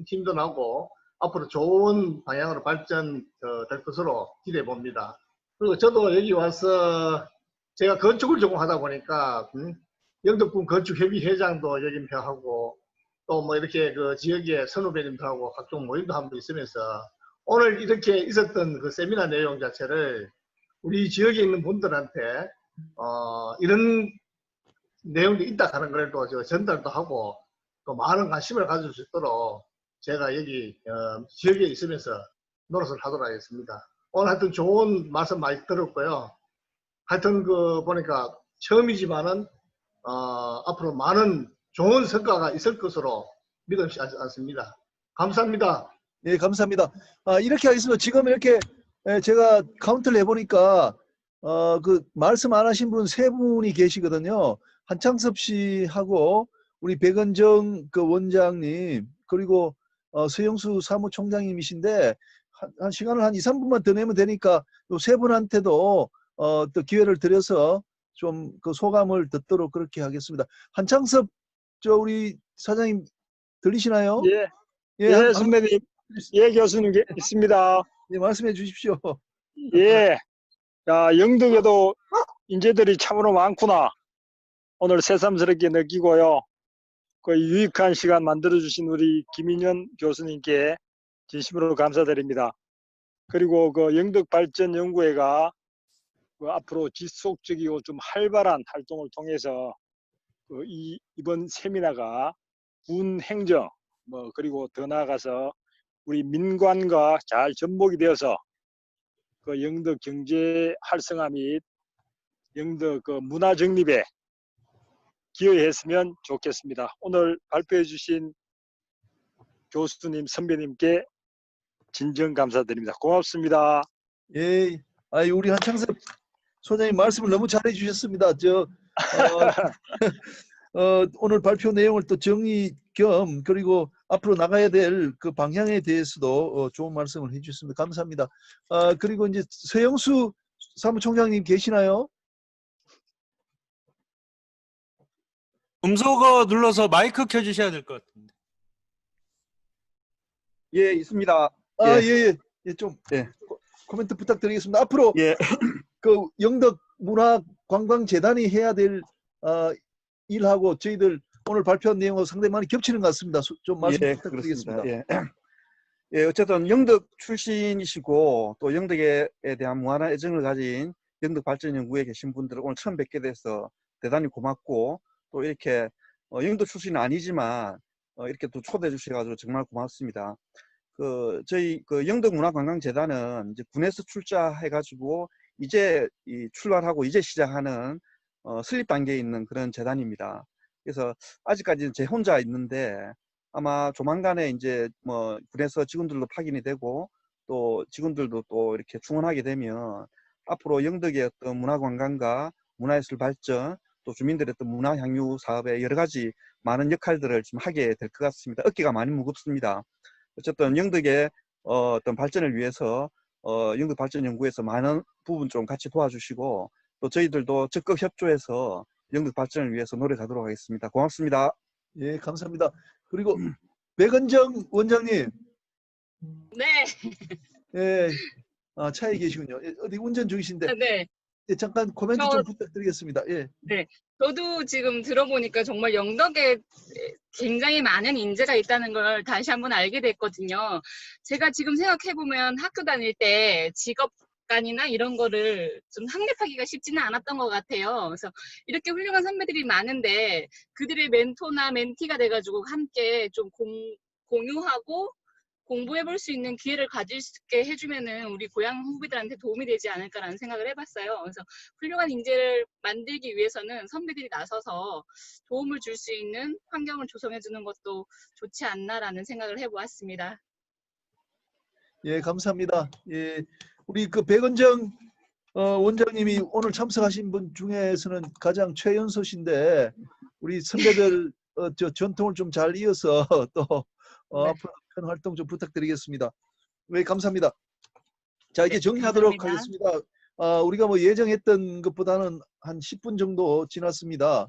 힘도 나고 앞으로 좋은 방향으로 발전될 것으로 기대해 봅니다. 그리고 저도 여기 와서 제가 건축을 전공하다 보니까 영덕군 건축협의 회장도 역임하고 또 뭐 이렇게 그 지역의 선후배님들하고 각종 모임도 한번 있으면서 오늘 이렇게 있었던 그 세미나 내용 자체를 우리 지역에 있는 분들한테 이런 내용도 있다 하는 걸 또 전달도 하고 또 많은 관심을 가질 수 있도록 제가 여기 지역에 있으면서 노릇을 하도록 하겠습니다. 오늘 하여튼 좋은 말씀 많이 들었고요. 하여튼 그 보니까 처음이지만은 앞으로 많은 좋은 성과가 있을 것으로 믿지 않습니다. 감사합니다. 예, 감사합니다. 이렇게 하겠습니다. 지금 이렇게 제가 카운트를 해보니까 그 말씀 안 하신 분 세 분이 계시거든요. 한창섭 씨하고 우리 백은정 그 원장님 그리고 서영수 사무총장님이신데 한 시간을 한 2, 3분만 더 내면 되니까 또 세 분한테도 또 기회를 드려서 좀 그 소감을 듣도록 그렇게 하겠습니다. 한창섭 우리 사장님 들리시나요? 예, 예, 예, 선배님, 예, 교수님 있습니다. 예, 말씀해 주십시오. 예, 야, 영덕에도 인재들이 참으로 많구나. 오늘 새삼스럽게 느끼고요. 그 유익한 시간 만들어주신 우리 김인현 교수님께 진심으로 감사드립니다. 그리고 그 영덕발전연구회가 그 앞으로 지속적이고 좀 활발한 활동을 통해서 그 이번 세미나가 군 행정 그리고 더 나아가서 우리 민관과 잘 접목이 되어서 그 영덕 경제 활성화 및 영덕 그 문화 정립에 기여했으면 좋겠습니다. 오늘 발표해 주신 교수님 선배님께 진정 감사드립니다. 고맙습니다. 예, 우리 한창섭 소장님 말씀을 너무 잘해 주셨습니다. 오늘 발표 내용을 또 정리 겸 그리고 앞으로 나가야 될 그 방향에 대해서도 좋은 말씀을 해주셨습니다. 감사합니다. 그리고 이제 서영수 사무총장님 계시나요? 음소거 눌러서 마이크 켜주셔야 될 것 같은데. 예, 있습니다. 좀 코멘트 부탁드리겠습니다. 앞으로 예. 그 영덕 문화관광재단이 해야 될 일하고 저희들 오늘 발표한 내용하고 상당히 많이 겹치는 것 같습니다. 좀 말씀 부탁드리겠습니다. 그렇습니다. 예, 어쨌든 영덕 출신이시고 또 영덕에 대한 무한한 애정을 가진 영덕발전연구회에 계신 분들을 오늘 처음 뵙게 돼서 대단히 고맙고 또 이렇게 영덕 출신은 아니지만 이렇게 또 초대해 주셔가지고 정말 고맙습니다. 저희 영덕문화관광재단은 이제 군에서 출자해가지고 이제 출발하고 이제 시작하는 설립 단계에 있는 그런 재단입니다. 그래서 아직까지는 제 혼자 있는데 아마 조만간에 이제 군에서 직원들도 파견이 되고 또 직원들도 또 이렇게 충원하게 되면 앞으로 영덕의 어떤 문화관광과 문화예술 발전 또 주민들의 어떤 문화향유 사업에 여러 가지 많은 역할들을 좀 하게 될 것 같습니다. 어깨가 많이 무겁습니다. 어쨌든 영덕의 어떤 발전을 위해서 영덕발전연구에서 많은 부분 좀 같이 도와주시고 또 저희들도 적극 협조해서 영덕 발전을 위해서 노력하도록 하겠습니다. 고맙습니다. 예, 감사합니다. 그리고 백은정 원장님. 네. 예, 차에 계시군요. 어디 운전 중이신데 네. 잠깐 코멘트 좀 부탁드리겠습니다. 예. 네. 저도 지금 들어보니까 정말 영덕에 굉장히 많은 인재가 있다는 걸 다시 한번 알게 됐거든요. 제가 지금 생각해보면 학교 다닐 때 직업관이나 이런 거를 좀 확립하기가 쉽지는 않았던 것 같아요. 그래서 이렇게 훌륭한 선배들이 많은데 그들의 멘토나 멘티가 돼가지고 함께 좀 공유하고 공부해볼 수 있는 기회를 가질 수 있게 해주면은 우리 고향 후배들한테 도움이 되지 않을까라는 생각을 해봤어요. 그래서 훌륭한 인재를 만들기 위해서는 선배들이 나서서 도움을 줄 수 있는 환경을 조성해주는 것도 좋지 않나라는 생각을 해보았습니다. 예, 감사합니다. 예, 우리 그 백은정 원장님이 오늘 참석하신 분 중에서는 가장 최연소신데 우리 선배들 저 전통을 좀 잘 이어서 또 네. 앞으로 큰 활동 좀 부탁드리겠습니다. 네, 감사합니다. 자, 이제 정리하도록 감사합니다. 하겠습니다. 우리가 뭐 예정했던 것보다는 한 10분 정도 지났습니다.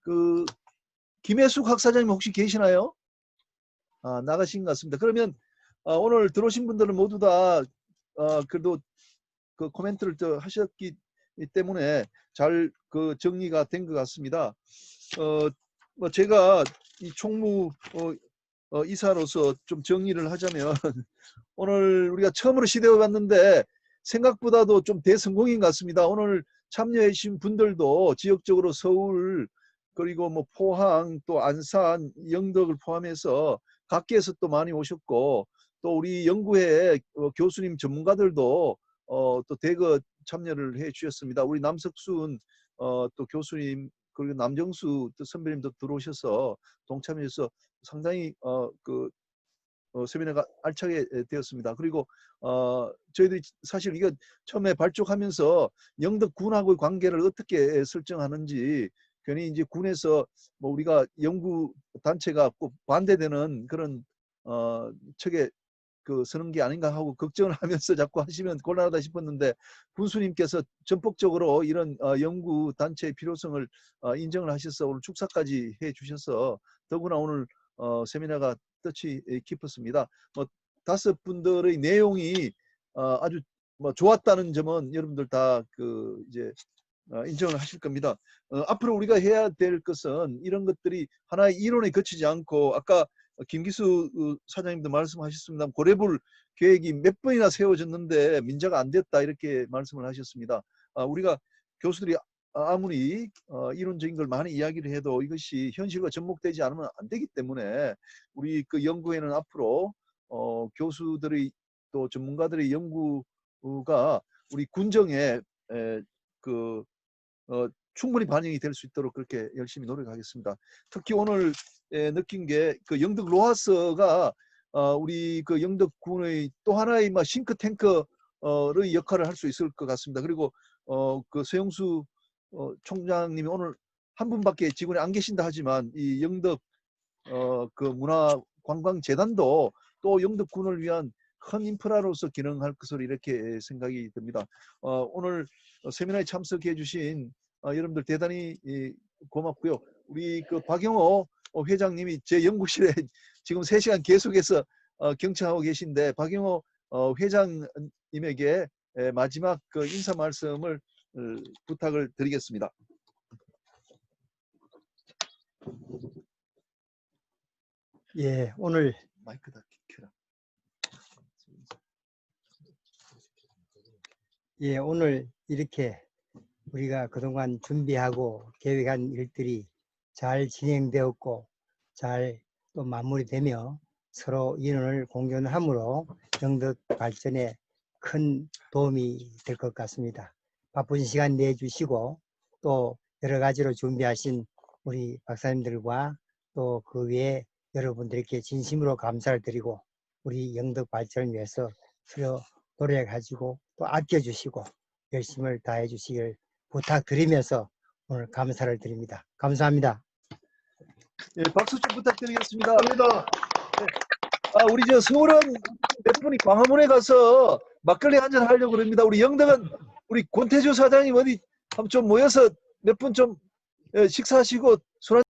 그 김혜숙 학사장님 혹시 계시나요? 나가신 것 같습니다. 그러면 오늘 들어오신 분들은 모두 다 그래도 그 코멘트를 또 하셨기 때문에 잘 그 정리가 된 것 같습니다. 뭐 제가 이 총무 이사로서 좀 정리를 하자면 오늘 우리가 처음으로 시도해 봤는데 생각보다도 좀 대성공인 것 같습니다. 오늘 참여해 주신 분들도 지역적으로 서울 그리고 뭐 포항 또 안산 영덕을 포함해서 각계에서 또 많이 오셨고 또 우리 연구회 교수님 전문가들도 또 대거 참여를 해 주셨습니다. 우리 남석순 또 교수님 그리고 남정수 또 선배님도 들어오셔서 동참해서 상당히 세미나가 알차게 되었습니다. 그리고 저희들이 사실 이거 처음에 발족하면서 영덕군하고의 관계를 어떻게 설정하는지 괜히 이제 군에서 뭐 우리가 연구 단체가 꼭 반대되는 그런 측에 그 서는 게 아닌가 하고 걱정을 하면서 자꾸 하시면 곤란하다 싶었는데 군수님께서 전폭적으로 이런 연구 단체의 필요성을 인정을 하셔서 오늘 축사까지 해 주셔서 더구나 오늘 세미나가 뜻이 깊었습니다. 뭐 5분들의 내용이 아주 뭐 좋았다는 점은 여러분들 다 그 이제 인정을 하실 겁니다. 앞으로 우리가 해야 될 것은 이런 것들이 하나의 이론에 그치지 않고 아까 김기수 사장님도 말씀하셨습니다. 고래불 계획이 몇 번이나 세워졌는데 민자가 안 됐다 이렇게 말씀을 하셨습니다. 우리가 교수들이 아무리 이론적인 걸 많이 이야기를 해도 이것이 현실과 접목되지 않으면 안 되기 때문에 우리 그 연구회는 앞으로 교수들의 또 전문가들의 연구가 우리 군정에 충분히 반영이 될 수 있도록 그렇게 열심히 노력하겠습니다. 특히 오늘 느낀 게 그 영덕 로하스가 우리 그 영덕군의 또 하나의 싱크탱크의 역할을 할 수 있을 것 같습니다. 그리고 그 서영수 총장님이 오늘 한 분밖에 직원이 안 계신다 하지만 이 영덕 그 문화관광재단도 또 영덕군을 위한 큰 인프라로서 기능할 것으로 이렇게 생각이 듭니다. 오늘 세미나에 참석해 주신 여러분들 대단히 고맙고요. 우리 그 박영호 회장님이 제 연구실에 지금 3시간 계속해서 경청하고 계신데 박영호 회장님에게 마지막 그 인사 말씀을 부탁을 드리겠습니다. 예, 오늘 마이크다 켜라. 예, 오늘 이렇게 우리가 그동안 준비하고 계획한 일들이 잘 진행되었고 잘 또 마무리되며 서로 인원을 공존함으로 영덕 발전에 큰 도움이 될 것 같습니다. 바쁜 시간 내주시고 또 여러 가지로 준비하신 우리 박사님들과 또 그 외에 여러분들께 진심으로 감사를 드리고 우리 영덕 발전을 위해서 서로 노력하시고 또 아껴주시고 열심을 다해 주시길 부탁드리면서 오늘 감사를 드립니다. 감사합니다. 예, 박수 좀 부탁드리겠습니다. 우리 저 서울은 몇 분이 광화문에 가서 막걸리 한잔 하려고 그럽니다. 우리 영덕은 우리 권태주 사장님 어디 한번 좀 모여서 몇 분 좀 식사하시고 술